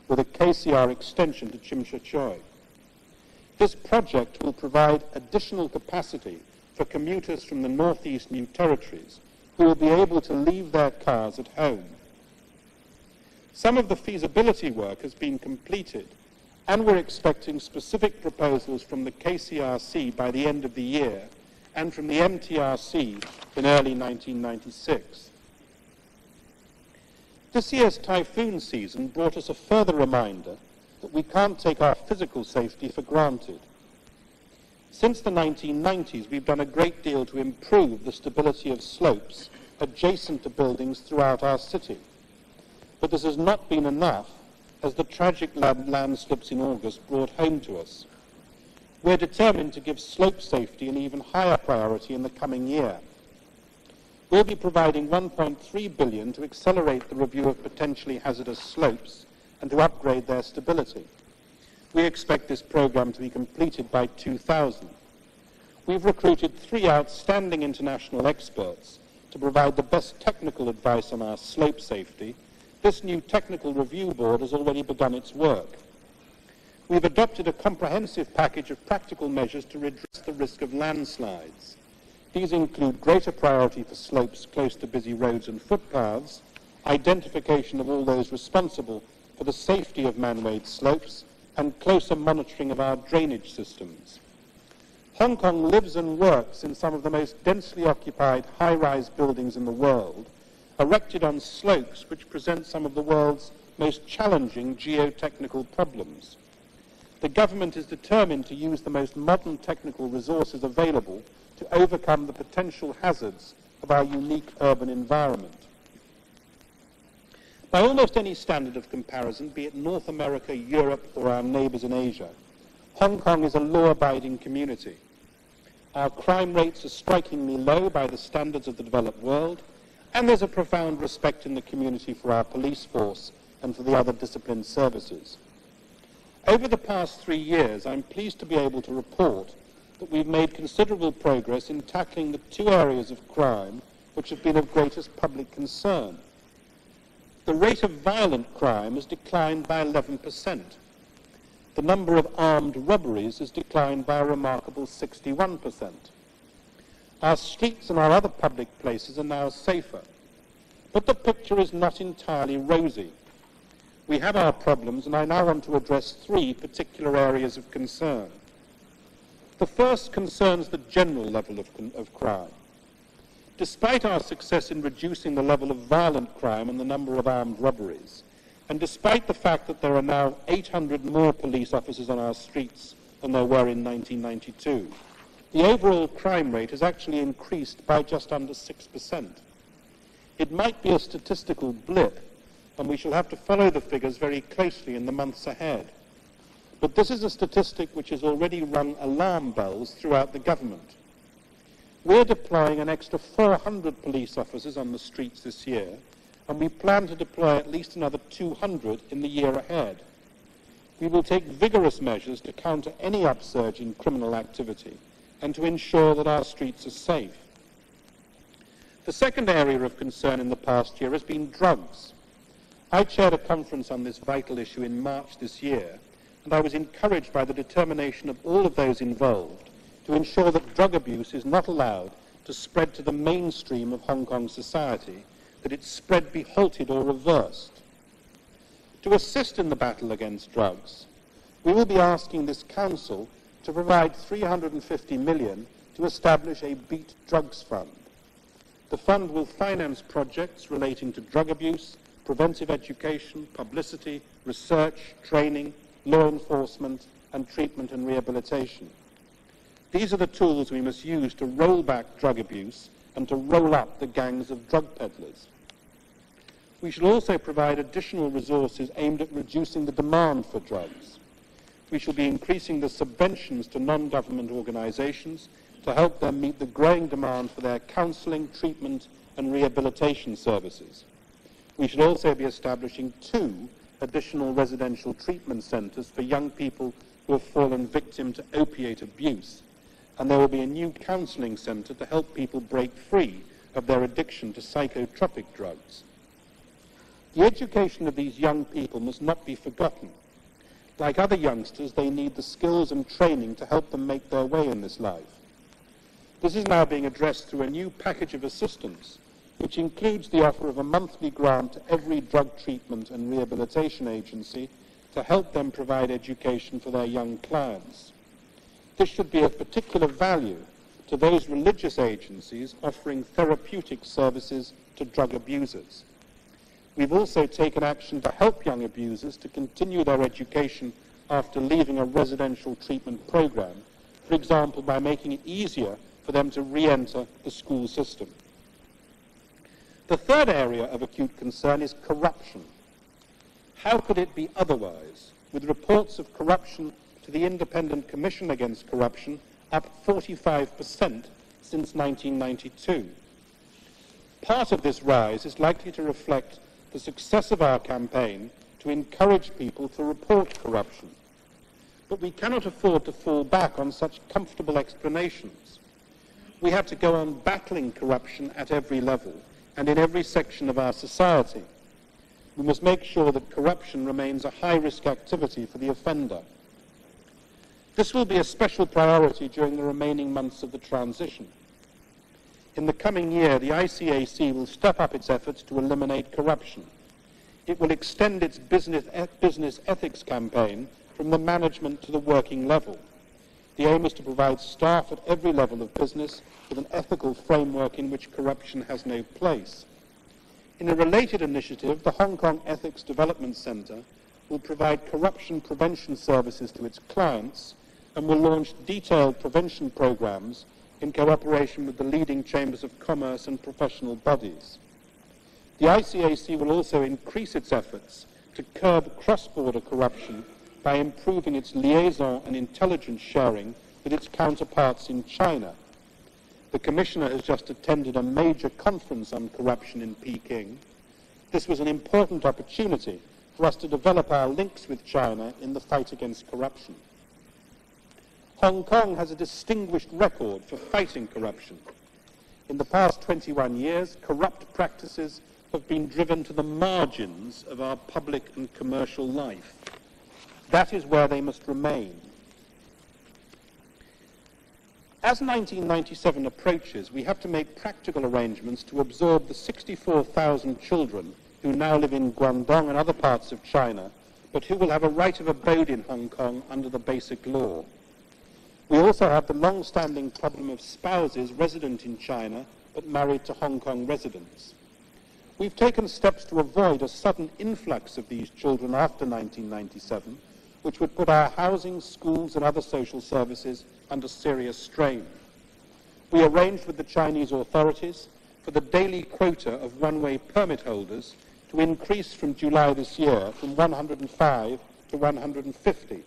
with a KCR extension to Chim Sha Choi. This project will provide additional capacity for commuters from the Northeast New Territories who will be able to leave their cars at home. Some of the feasibility work has been completed, and we're expecting specific proposals from the KCRC by the end of the year and from the MTRC in early 1996. This year's typhoon season brought us a further reminder that we can't take our physical safety for granted. Since the 1990s, we've done a great deal to improve the stability of slopes adjacent to buildings throughout our city. But this has not been enough, as the tragic landslips in August brought home to us. We're determined to give slope safety an even higher priority in the coming year. We'll be providing $1.3 billion to accelerate the review of potentially hazardous slopes and to upgrade their stability. We expect this program to be completed by 2000. We've recruited 3 outstanding international experts to provide the best technical advice on our slope safety. This new technical review board has already begun its work. We've adopted a comprehensive package of practical measures to redress the risk of landslides. These include greater priority for slopes close to busy roads and footpaths, identification of all those responsible for the safety of man-made slopes, and closer monitoring of our drainage systems. Hong Kong lives and works in some of the most densely occupied high-rise buildings in the world, erected on slopes which present some of the world's most challenging geotechnical problems. The government is determined to use the most modern technical resources available to overcome the potential hazards of our unique urban environment. By almost any standard of comparison, be it North America, Europe, or our neighbours in Asia, Hong Kong is a law-abiding community. Our crime rates are strikingly low by the standards of the developed world, and there's a profound respect in the community for our police force and for the other disciplined services. Over the past 3 years, I'm pleased to be able to report that we've made considerable progress in tackling the 2 areas of crime which have been of greatest public concern. The rate of violent crime has declined by 11%. The number of armed robberies has declined by a remarkable 61%. Our streets and our other public places are now safer. But the picture is not entirely rosy. We have our problems, and I now want to address 3 particular areas of concern. The first concerns the general level of crime. Despite our success in reducing the level of violent crime and the number of armed robberies, and despite the fact that there are now 800 more police officers on our streets than there were in 1992, the overall crime rate has actually increased by just under 6%. It might be a statistical blip, and we shall have to follow the figures very closely in the months ahead. But this is a statistic which has already rung alarm bells throughout the government. We're deploying an extra 400 police officers on the streets this year, and we plan to deploy at least another 200 in the year ahead. We will take vigorous measures to counter any upsurge in criminal activity and to ensure that our streets are safe. The second area of concern in the past year has been drugs. I chaired a conference on this vital issue in March this year, and I was encouraged by the determination of all of those involved to ensure that drug abuse is not allowed to spread to the mainstream of Hong Kong society, that its spread be halted or reversed. To assist in the battle against drugs, we will be asking this Council to provide $350 million to establish a Beat Drugs Fund. The fund will finance projects relating to drug abuse, preventive education, publicity, research, training, law enforcement, and treatment and rehabilitation. These are the tools we must use to roll back drug abuse and to roll up the gangs of drug peddlers. We shall also provide additional resources aimed at reducing the demand for drugs. We shall be increasing the subventions to non-government organizations to help them meet the growing demand for their counseling, treatment, and rehabilitation services. We shall also be establishing 2 additional residential treatment centers for young people who have fallen victim to opiate abuse, and there will be a new counseling center to help people break free of their addiction to psychotropic drugs. The education of these young people must not be forgotten. Like other youngsters, they need the skills and training to help them make their way in this life. This is now being addressed through a new package of assistance, which includes the offer of a monthly grant to every drug treatment and rehabilitation agency to help them provide education for their young clients. This should be of particular value to those religious agencies offering therapeutic services to drug abusers. We've also taken action to help young abusers to continue their education after leaving a residential treatment program, for example, by making it easier for them to re-enter the school system. The third area of acute concern is corruption. How could it be otherwise, with reports of corruption to the Independent Commission Against Corruption up 45% since 1992? Part of this rise is likely to reflect the success of our campaign to encourage people to report corruption. But we cannot afford to fall back on such comfortable explanations. We have to go on battling corruption at every level and in every section of our society. We must make sure that corruption remains a high-risk activity for the offender. This will be a special priority during the remaining months of the transition. In the coming year, the ICAC will step up its efforts to eliminate corruption. It will extend its business ethics campaign from the management to the working level. The aim is to provide staff at every level of business with an ethical framework in which corruption has no place. In a related initiative, the Hong Kong Ethics Development Centre will provide corruption prevention services to its clients and will launch detailed prevention programs in cooperation with the leading chambers of commerce and professional bodies. The ICAC will also increase its efforts to curb cross-border corruption by improving its liaison and intelligence sharing with its counterparts in China. The Commissioner has just attended a major conference on corruption in Peking. This was an important opportunity for us to develop our links with China in the fight against corruption. Hong Kong has a distinguished record for fighting corruption. In the past 21 years, corrupt practices have been driven to the margins of our public and commercial life. That is where they must remain. As 1997 approaches, we have to make practical arrangements to absorb the 64,000 children who now live in Guangdong and other parts of China, but who will have a right of abode in Hong Kong under the Basic Law. We also have the long-standing problem of spouses resident in China but married to Hong Kong residents. We've taken steps to avoid a sudden influx of these children after 1997, which would put our housing, schools and other social services under serious strain. We arranged with the Chinese authorities for the daily quota of one-way permit holders to increase from July this year from 105 to 150.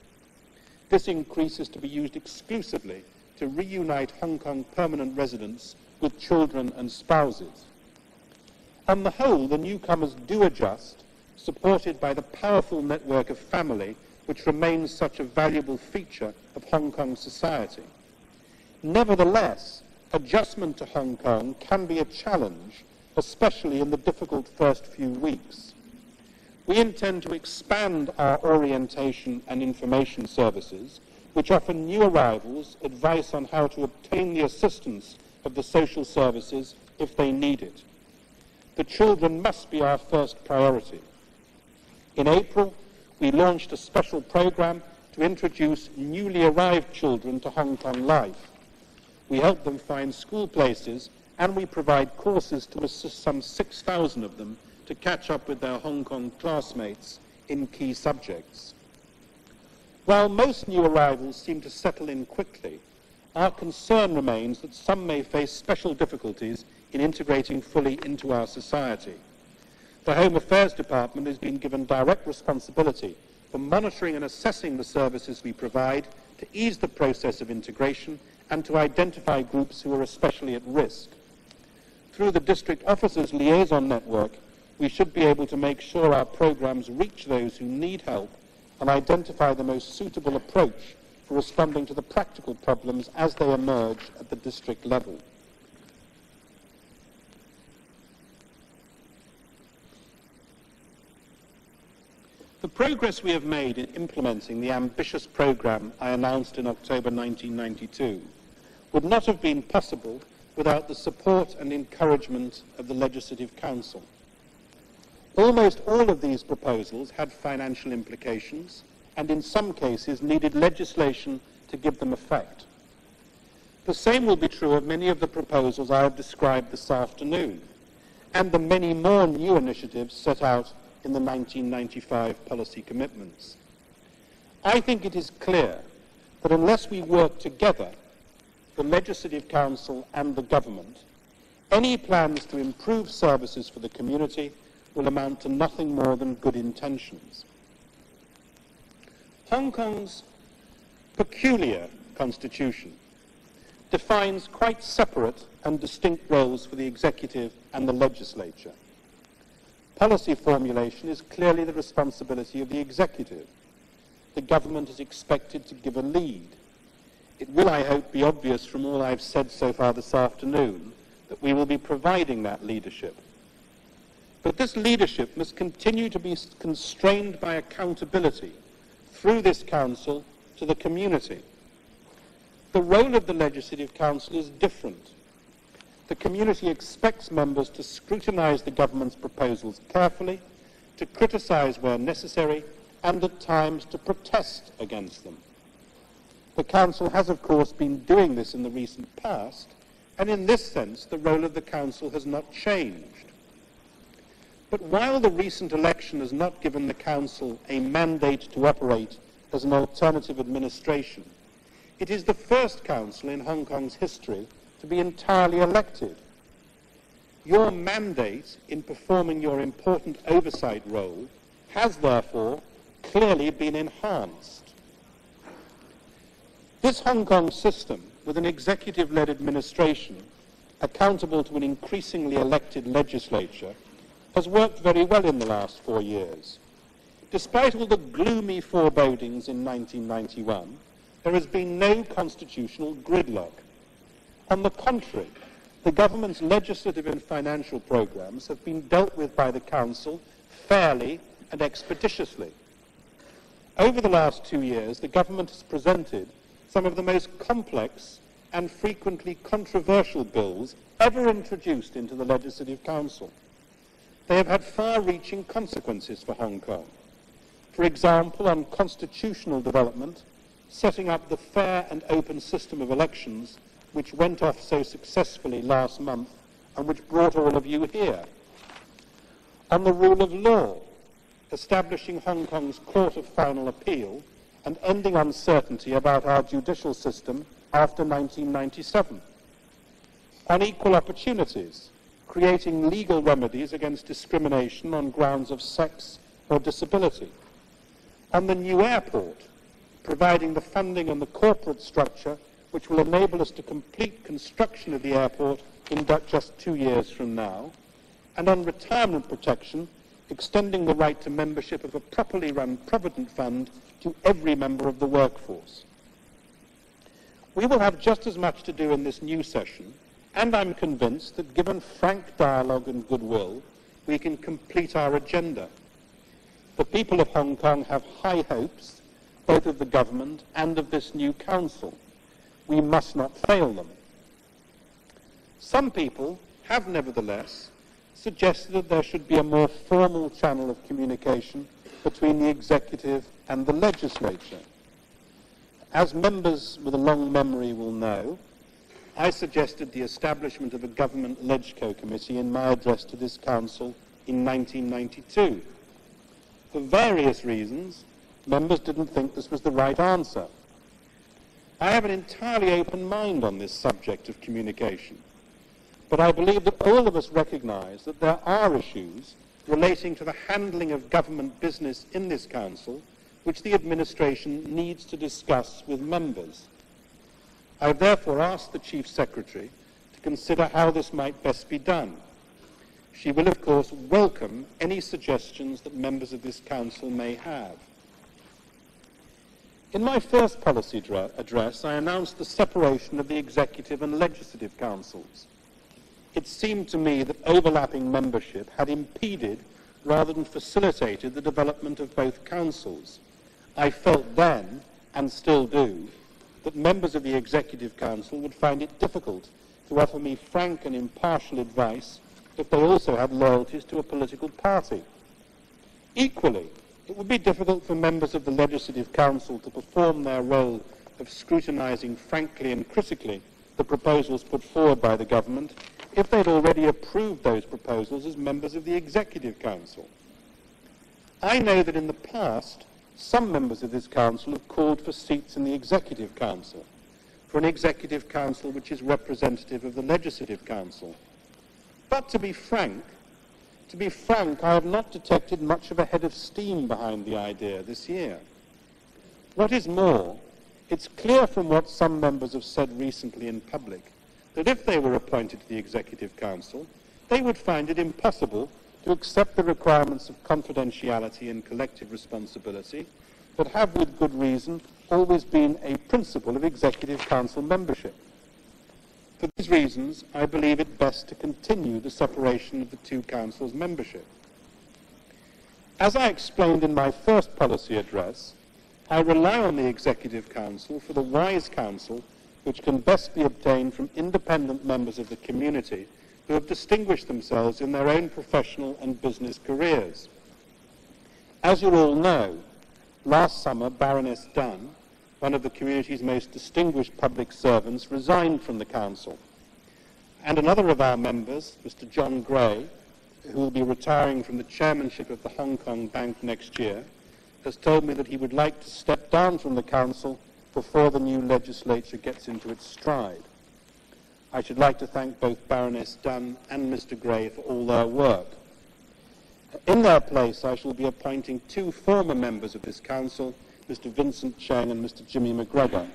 This increase is to be used exclusively to reunite Hong Kong permanent residents with children and spouses. On the whole, the newcomers do adjust, supported by the powerful network of family which remains such a valuable feature of Hong Kong society. Nevertheless, adjustment to Hong Kong can be a challenge, especially in the difficult first few weeks. We intend to expand our orientation and information services, which offer new arrivals advice on how to obtain the assistance of the social services if they need it. The children must be our first priority. In April, we launched a special program to introduce newly arrived children to Hong Kong life. We help them find school places, and we provide courses to assist some 6,000 of them to catch up with their Hong Kong classmates in key subjects. While most new arrivals seem to settle in quickly, our concern remains that some may face special difficulties in integrating fully into our society. The Home Affairs Department has been given direct responsibility for monitoring and assessing the services we provide to ease the process of integration and to identify groups who are especially at risk. Through the District Officers Liaison Network, we should be able to make sure our programs reach those who need help and identify the most suitable approach for responding to the practical problems as they emerge at the district level. The progress we have made in implementing the ambitious program I announced in October 1992 would not have been possible without the support and encouragement of the Legislative Council. Almost all of these proposals had financial implications and in some cases needed legislation to give them effect. The same will be true of many of the proposals I have described this afternoon and the many more new initiatives set out in the 1995 policy commitments. I think it is clear that unless we work together, the Legislative Council and the government, any plans to improve services for the community will amount to nothing more than good intentions. Hong Kong's peculiar constitution defines quite separate and distinct roles for the executive and the legislature. Policy formulation is clearly the responsibility of the executive. The government is expected to give a lead. It will, I hope, be obvious from all I've said so far this afternoon that we will be providing that leadership. But this leadership must continue to be constrained by accountability through this Council to the community. The role of the Legislative Council is different. The community expects members to scrutinise the government's proposals carefully, to criticise where necessary, and at times to protest against them. The Council has, of course, been doing this in the recent past, and in this sense, the role of the Council has not changed. But while the recent election has not given the Council a mandate to operate as an alternative administration, it is the first Council in Hong Kong's history to be entirely elected. Your mandate in performing your important oversight role has therefore clearly been enhanced. This Hong Kong system, with an executive-led administration accountable to an increasingly elected legislature, has worked very well in the last 4 years. Despite all the gloomy forebodings in 1991, there has been no constitutional gridlock. On the contrary, the government's legislative and financial programs have been dealt with by the Council fairly and expeditiously. Over the last 2 years, the government has presented some of the most complex and frequently controversial bills ever introduced into the Legislative Council. They have had far-reaching consequences for Hong Kong. For example, on constitutional development, setting up the fair and open system of elections which went off so successfully last month and which brought all of you here. On the rule of law, establishing Hong Kong's Court of Final Appeal and ending uncertainty about our judicial system after 1997. On equal opportunities, creating legal remedies against discrimination on grounds of sex or disability. On the new airport, providing the funding and the corporate structure which will enable us to complete construction of the airport in just 2 years from now. And on retirement protection, extending the right to membership of a properly run provident fund to every member of the workforce. We will have just as much to do in this new session, and I'm convinced that given frank dialogue and goodwill, we can complete our agenda. The people of Hong Kong have high hopes, both of the government and of this new council. We must not fail them. Some people have nevertheless suggested that there should be a more formal channel of communication between the executive and the legislature. As members with a long memory will know, I suggested the establishment of a government LegCo committee in my address to this council in 1992. For various reasons, members didn't think this was the right answer. I have an entirely open mind on this subject of communication, but I believe that all of us recognize that there are issues relating to the handling of government business in this council which the administration needs to discuss with members. I have therefore asked the Chief Secretary to consider how this might best be done. She will, of course, welcome any suggestions that members of this council may have. In my first policy address, I announced the separation of the executive and legislative councils. It seemed to me that overlapping membership had impeded rather than facilitated the development of both councils. I felt then, and still do, that members of the Executive Council would find it difficult to offer me frank and impartial advice if they also had loyalties to a political party. Equally, it would be difficult for members of the Legislative Council to perform their role of scrutinising frankly and critically the proposals put forward by the government if they'd already approved those proposals as members of the Executive Council. I know that in the past, some members of this council have called for seats in the Executive Council, for an Executive Council which is representative of the Legislative Council. But to be frank, I have not detected much of a head of steam behind the idea this year. What is more, it's clear from what some members have said recently in public that if they were appointed to the Executive Council, they would find it impossible to accept the requirements of confidentiality and collective responsibility that have, with good reason, always been a principle of Executive Council membership. For these reasons, I believe it best to continue the separation of the two councils' membership. As I explained in my first policy address, I rely on the Executive Council for the wise counsel which can best be obtained from independent members of the community who have distinguished themselves in their own professional and business careers. As you all know, last summer Baroness Dunn, one of the community's most distinguished public servants, resigned from the council. And another of our members, Mr. John Gray, who will be retiring from the chairmanship of the Hong Kong Bank next year, has told me that he would like to step down from the council before the new legislature gets into its stride. I should like to thank both Baroness Dunn and Mr. Gray for all their work. In their place, I shall be appointing two former members of this council, Mr. Vincent Cheng and Mr. Jimmy McGregor.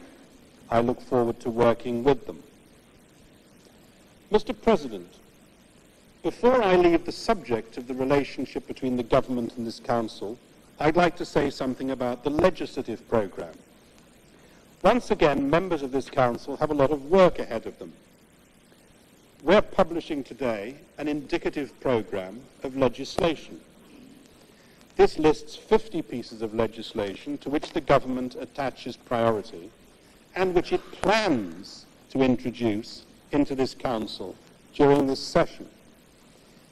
I look forward to working with them. Mr. President, before I leave the subject of the relationship between the government and this council, I'd like to say something about the legislative programme. Once again, members of this council have a lot of work ahead of them. We're publishing today an indicative programme of legislation. This lists 50 pieces of legislation to which the government attaches priority and which it plans to introduce into this council during this session.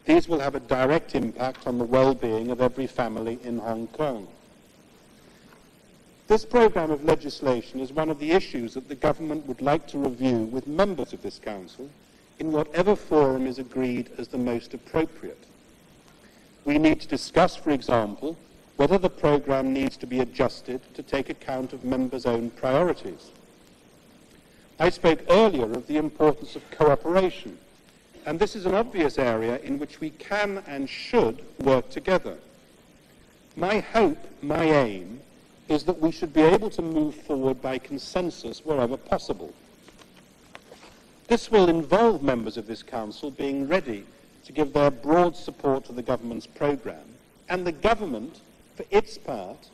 These will have a direct impact on the well-being of every family in Hong Kong. This programme of legislation is one of the issues that the government would like to review with members of this council in whatever forum is agreed as the most appropriate. We need to discuss, for example, whether the programme needs to be adjusted to take account of members' own priorities. I spoke earlier of the importance of cooperation, and this is an obvious area in which we can and should work together. My hope, my aim, is that we should be able to move forward by consensus wherever possible. This will involve members of this council being ready to give their broad support to the government's programme, and the government, for its part,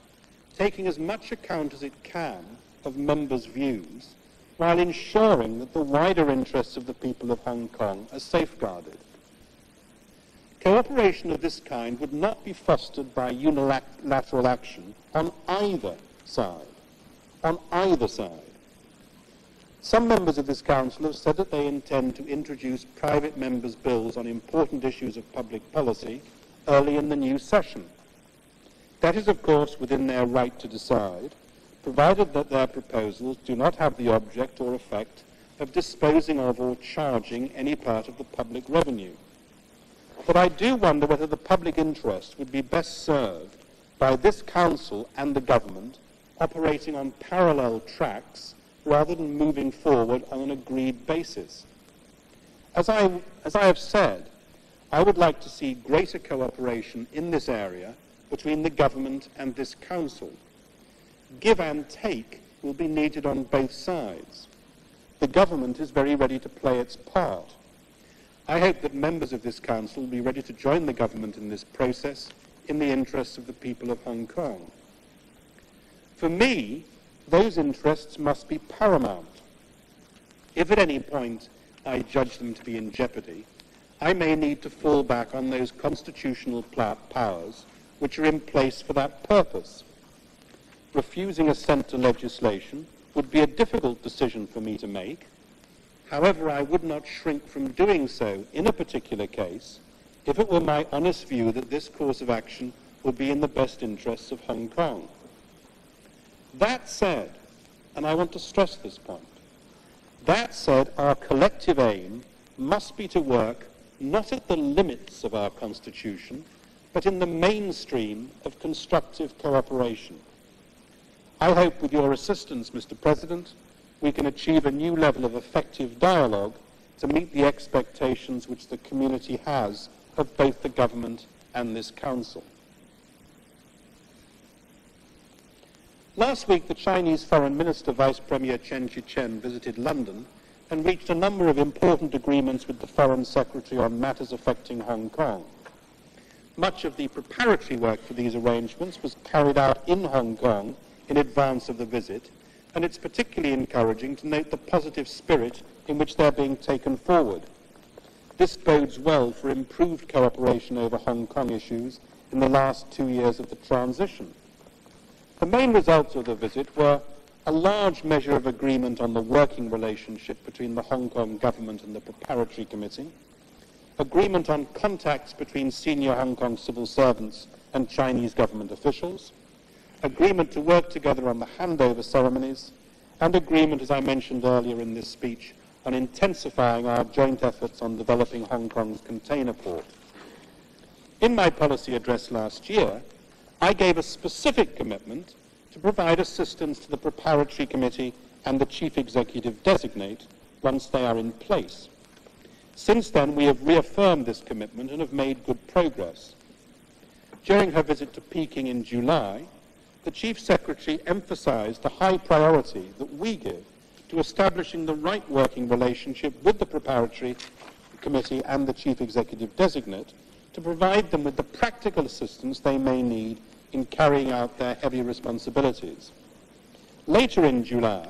taking as much account as it can of members' views, while ensuring that the wider interests of the people of Hong Kong are safeguarded. Cooperation of this kind would not be fostered by unilateral action on either side. On either side. Some members of this council have said that they intend to introduce private members' bills on important issues of public policy early in the new session. That is, of course, within their right to decide, provided that their proposals do not have the object or effect of disposing of or charging any part of the public revenue. But I do wonder whether the public interest would be best served by this Council and the government operating on parallel tracks rather than moving forward on an agreed basis. As I have said, I would like to see greater cooperation in this area between the government and this Council. Give and take will be needed on both sides. The government is very ready to play its part. I hope that members of this Council will be ready to join the government in this process in the interests of the people of Hong Kong. For me, those interests must be paramount. If at any point I judge them to be in jeopardy, I may need to fall back on those constitutional powers which are in place for that purpose. Refusing assent to legislation would be a difficult decision for me to make. However, I would not shrink from doing so in a particular case if it were my honest view that this course of action would be in the best interests of Hong Kong. That said, and I want to stress this point, that said, our collective aim must be to work not at the limits of our Constitution, but in the mainstream of constructive cooperation. I hope with your assistance, Mr. President, we can achieve a new level of effective dialogue to meet the expectations which the community has of both the government and this Council. Last week, the Chinese Foreign Minister, Vice Premier Chen Shih-chen, visited London and reached a number of important agreements with the Foreign Secretary on matters affecting Hong Kong. Much of the preparatory work for these arrangements was carried out in Hong Kong in advance of the visit, and it's particularly encouraging to note the positive spirit in which they're being taken forward. This bodes well for improved cooperation over Hong Kong issues in the last 2 years of the transition. The main results of the visit were a large measure of agreement on the working relationship between the Hong Kong government and the preparatory committee, agreement on contacts between senior Hong Kong civil servants and Chinese government officials, agreement to work together on the handover ceremonies, and agreement, as I mentioned earlier in this speech, on intensifying our joint efforts on developing Hong Kong's container port. In my policy address last year, I gave a specific commitment to provide assistance to the preparatory committee and the chief executive designate once they are in place. Since then, we have reaffirmed this commitment and have made good progress. During her visit to Peking in July, the Chief Secretary emphasized the high priority that we give to establishing the right working relationship with the preparatory committee and the Chief Executive Designate to provide them with the practical assistance they may need in carrying out their heavy responsibilities. Later in July,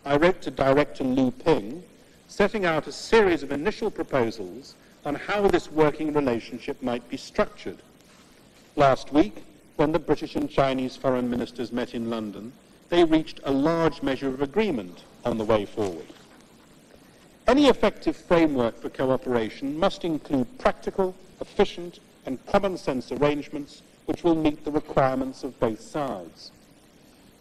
I wrote to Director Lu Ping, setting out a series of initial proposals on how this working relationship might be structured. Last week, when the British and Chinese foreign ministers met in London, they reached a large measure of agreement on the way forward. Any effective framework for cooperation must include practical, efficient, and common-sense arrangements which will meet the requirements of both sides.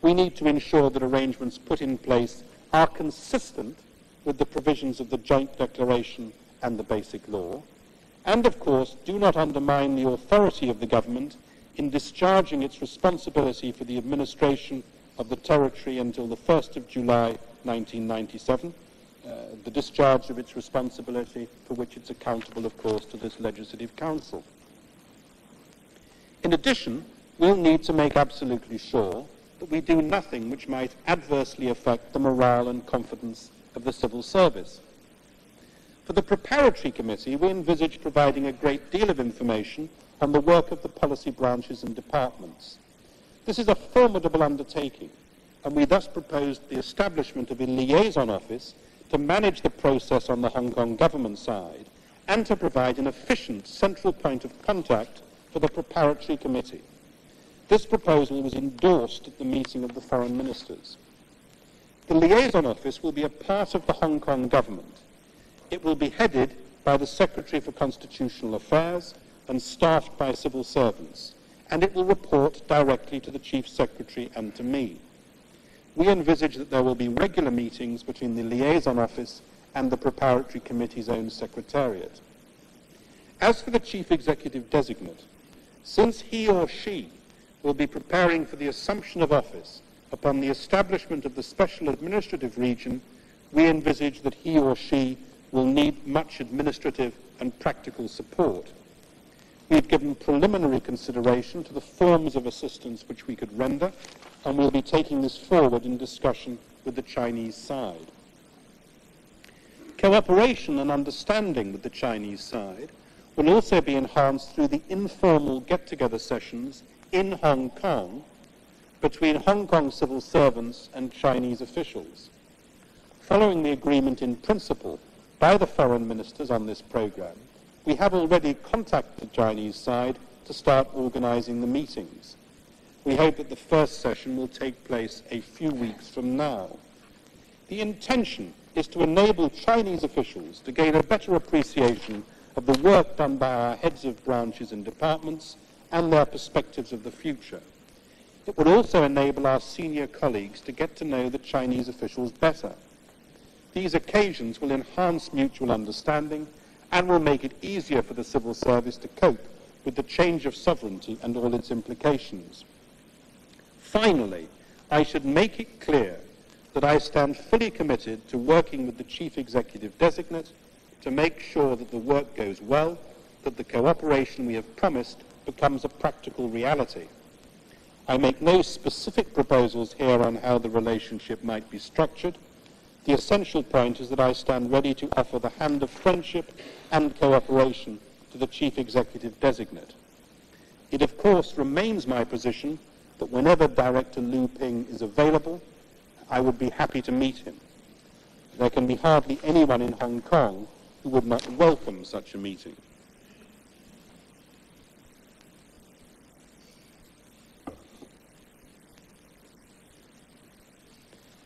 We need to ensure that arrangements put in place are consistent with the provisions of the Joint Declaration and the Basic Law, and of course do not undermine the authority of the government in discharging its responsibility for the administration of the territory until the 1st of July 1997, the discharge of its responsibility for which it's accountable, of course, to this Legislative Council. In addition, we'll need to make absolutely sure that we do nothing which might adversely affect the morale and confidence of the civil service. For the preparatory committee, we envisage providing a great deal of information on the work of the policy branches and departments. This is a formidable undertaking, and we thus proposed the establishment of a liaison office to manage the process on the Hong Kong government side and to provide an efficient central point of contact for the preparatory committee. This proposal was endorsed at the meeting of the foreign ministers. The liaison office will be a part of the Hong Kong government. It will be headed by the Secretary for Constitutional Affairs and staffed by civil servants, and it will report directly to the Chief Secretary and to me. We envisage that there will be regular meetings between the Liaison Office and the Preparatory Committee's own Secretariat. As for the Chief Executive Designate, since he or she will be preparing for the assumption of office upon the establishment of the Special Administrative Region, we envisage that he or she will need much administrative and practical support. We've given preliminary consideration to the forms of assistance which we could render, and we'll be taking this forward in discussion with the Chinese side. Cooperation and understanding with the Chinese side will also be enhanced through the informal get-together sessions in Hong Kong between Hong Kong civil servants and Chinese officials. Following the agreement in principle by the foreign ministers on this program, we have already contacted the Chinese side to start organizing the meetings. We hope that the first session will take place a few weeks from now. The intention is to enable Chinese officials to gain a better appreciation of the work done by our heads of branches and departments and their perspectives of the future. It would also enable our senior colleagues to get to know the Chinese officials better. These occasions will enhance mutual understanding and will make it easier for the civil service to cope with the change of sovereignty and all its implications. Finally, I should make it clear that I stand fully committed to working with the Chief Executive Designate to make sure that the work goes well, that the cooperation we have promised becomes a practical reality. I make no specific proposals here on how the relationship might be structured. The essential point is that I stand ready to offer the hand of friendship and cooperation to the Chief Executive Designate. It of course remains my position that whenever Director Liu Ping is available, I would be happy to meet him. There can be hardly anyone in Hong Kong who would not welcome such a meeting.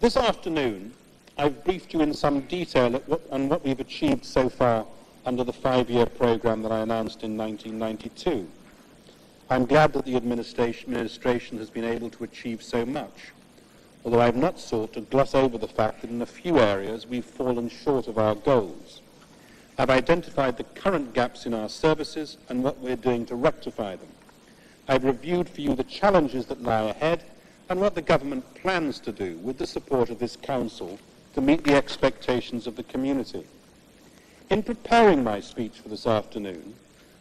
This afternoon, I've briefed you in some detail on what we've achieved so far under the 5-year program that I announced in 1992. I'm glad that the administration has been able to achieve so much, although I've not sought to gloss over the fact that in a few areas we've fallen short of our goals. I've identified the current gaps in our services and what we're doing to rectify them. I've reviewed for you the challenges that lie ahead and what the government plans to do with the support of this Council to meet the expectations of the community. In preparing my speech for this afternoon,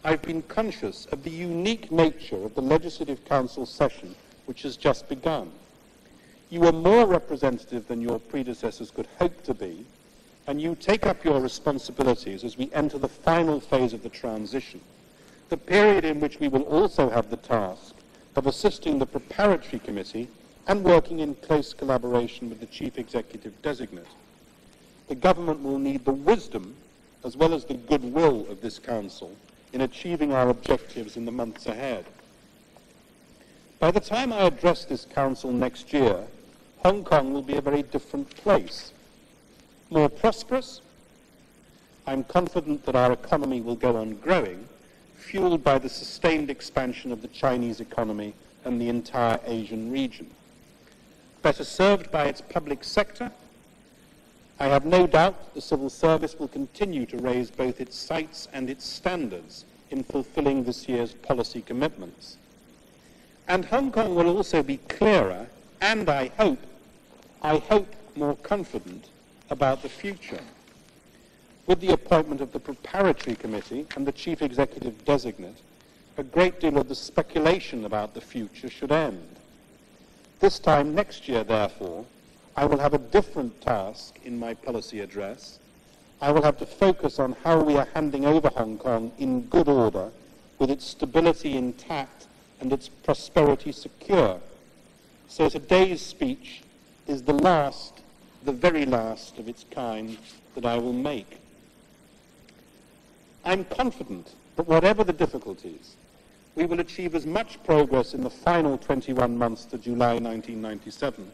I've been conscious of the unique nature of the Legislative Council session which has just begun. You are more representative than your predecessors could hope to be, and you take up your responsibilities as we enter the final phase of the transition, the period in which we will also have the task of assisting the Preparatory Committee and working in close collaboration with the Chief Executive Designate. The government will need the wisdom as well as the goodwill of this Council in achieving our objectives in the months ahead. By the time I address this Council next year, Hong Kong will be a very different place. More prosperous. I'm confident that our economy will go on growing, fueled by the sustained expansion of the Chinese economy and the entire Asian region. Better served by its public sector, I have no doubt that the civil service will continue to raise both its sights and its standards in fulfilling this year's policy commitments. And Hong Kong will also be clearer and, I hope, more confident about the future. With the appointment of the Preparatory Committee and the Chief Executive Designate, a great deal of the speculation about the future should end. This time next year, therefore, I will have a different task in my policy address. I will have to focus on how we are handing over Hong Kong in good order, with its stability intact and its prosperity secure. So today's speech is the very last of its kind that I will make. I'm confident that whatever the difficulties, we will achieve as much progress in the final 21 months to July 1997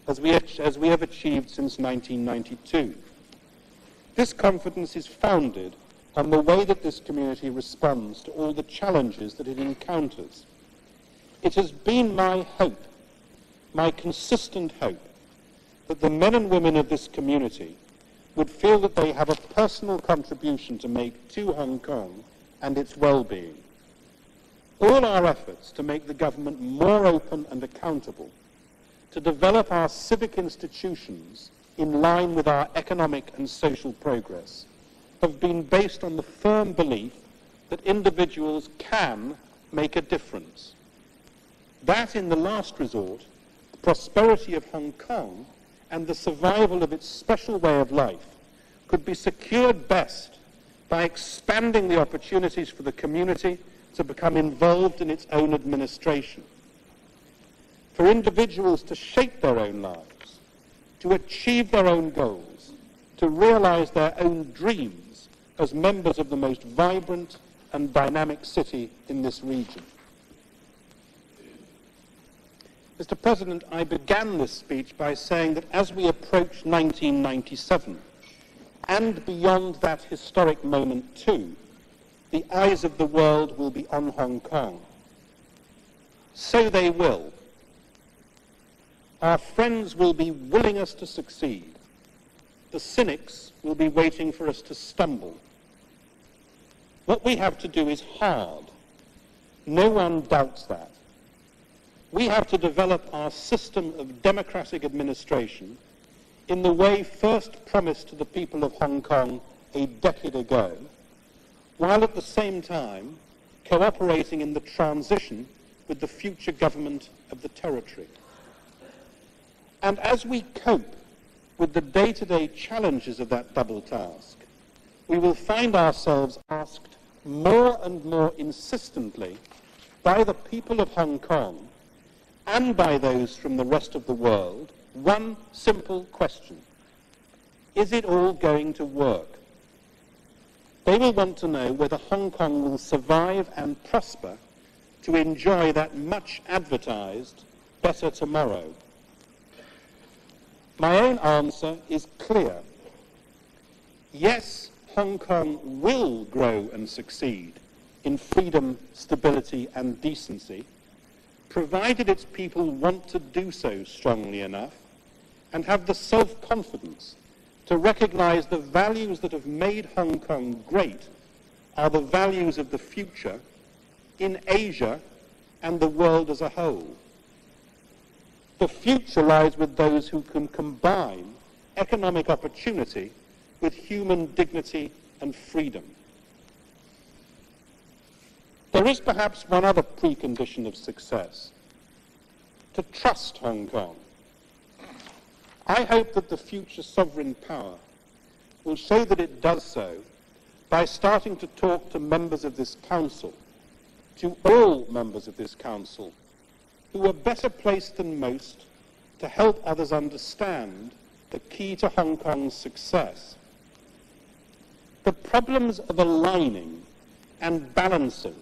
as we have achieved since 1992. This confidence is founded on the way that this community responds to all the challenges that it encounters. It has been my hope, my consistent hope, that the men and women of this community would feel that they have a personal contribution to make to Hong Kong and its well-being. All our efforts to make the government more open and accountable, to develop our civic institutions in line with our economic and social progress, have been based on the firm belief that individuals can make a difference. That, in the last resort, the prosperity of Hong Kong and the survival of its special way of life could be secured best by expanding the opportunities for the community to become involved in its own administration, for individuals to shape their own lives, to achieve their own goals, to realize their own dreams as members of the most vibrant and dynamic city in this region. Mr. President, I began this speech by saying that as we approach 1997, and beyond that historic moment too, the eyes of the world will be on Hong Kong. So they will. Our friends will be willing us to succeed. The cynics will be waiting for us to stumble. What we have to do is hard. No one doubts that. We have to develop our system of democratic administration in the way first promised to the people of Hong Kong a decade ago, while at the same time cooperating in the transition with the future government of the territory. And as we cope with the day-to-day challenges of that double task, we will find ourselves asked more and more insistently by the people of Hong Kong and by those from the rest of the world one simple question: is it all going to work? They will want to know whether Hong Kong will survive and prosper to enjoy that much advertised better tomorrow. My own answer is clear. Yes, Hong Kong will grow and succeed in freedom, stability and decency, provided its people want to do so strongly enough and have the self-confidence to recognize the values that have made Hong Kong great are the values of the future in Asia and the world as a whole. The future lies with those who can combine economic opportunity with human dignity and freedom. There is perhaps one other precondition of success: to trust Hong Kong. I hope that the future sovereign power will show that it does so by starting to talk to members of this council, to all members of this council, who are better placed than most to help others understand the key to Hong Kong's success. The problems of aligning and balancing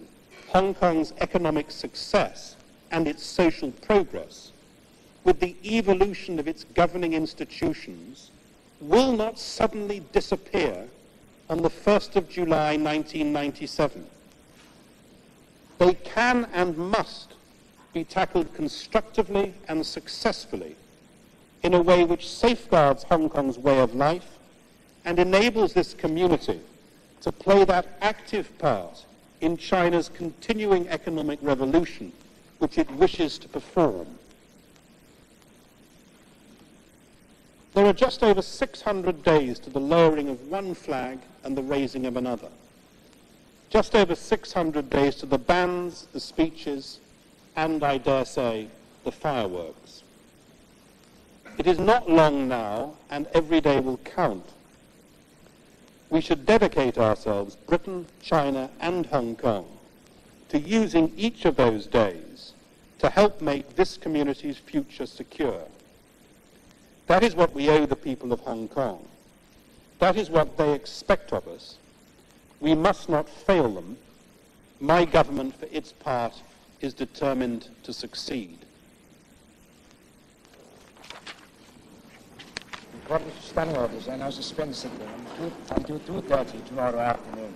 Hong Kong's economic success and its social progress with the evolution of its governing institutions will not suddenly disappear on the 1st of July 1997. They can and must be tackled constructively and successfully in a way which safeguards Hong Kong's way of life and enables this community to play that active part in China's continuing economic revolution which it wishes to perform. There are just over 600 days to the lowering of one flag and the raising of another. Just over 600 days to the bands, the speeches, and, I dare say, the fireworks. It is not long now, and every day will count. We should dedicate ourselves, Britain, China, and Hong Kong, to using each of those days to help make this community's future secure. That is what we owe the people of Hong Kong. That is what they expect of us. We must not fail them. My government, for its part, is determined to succeed. According to standing orders, I now suspend the sitting until 2:30 tomorrow afternoon.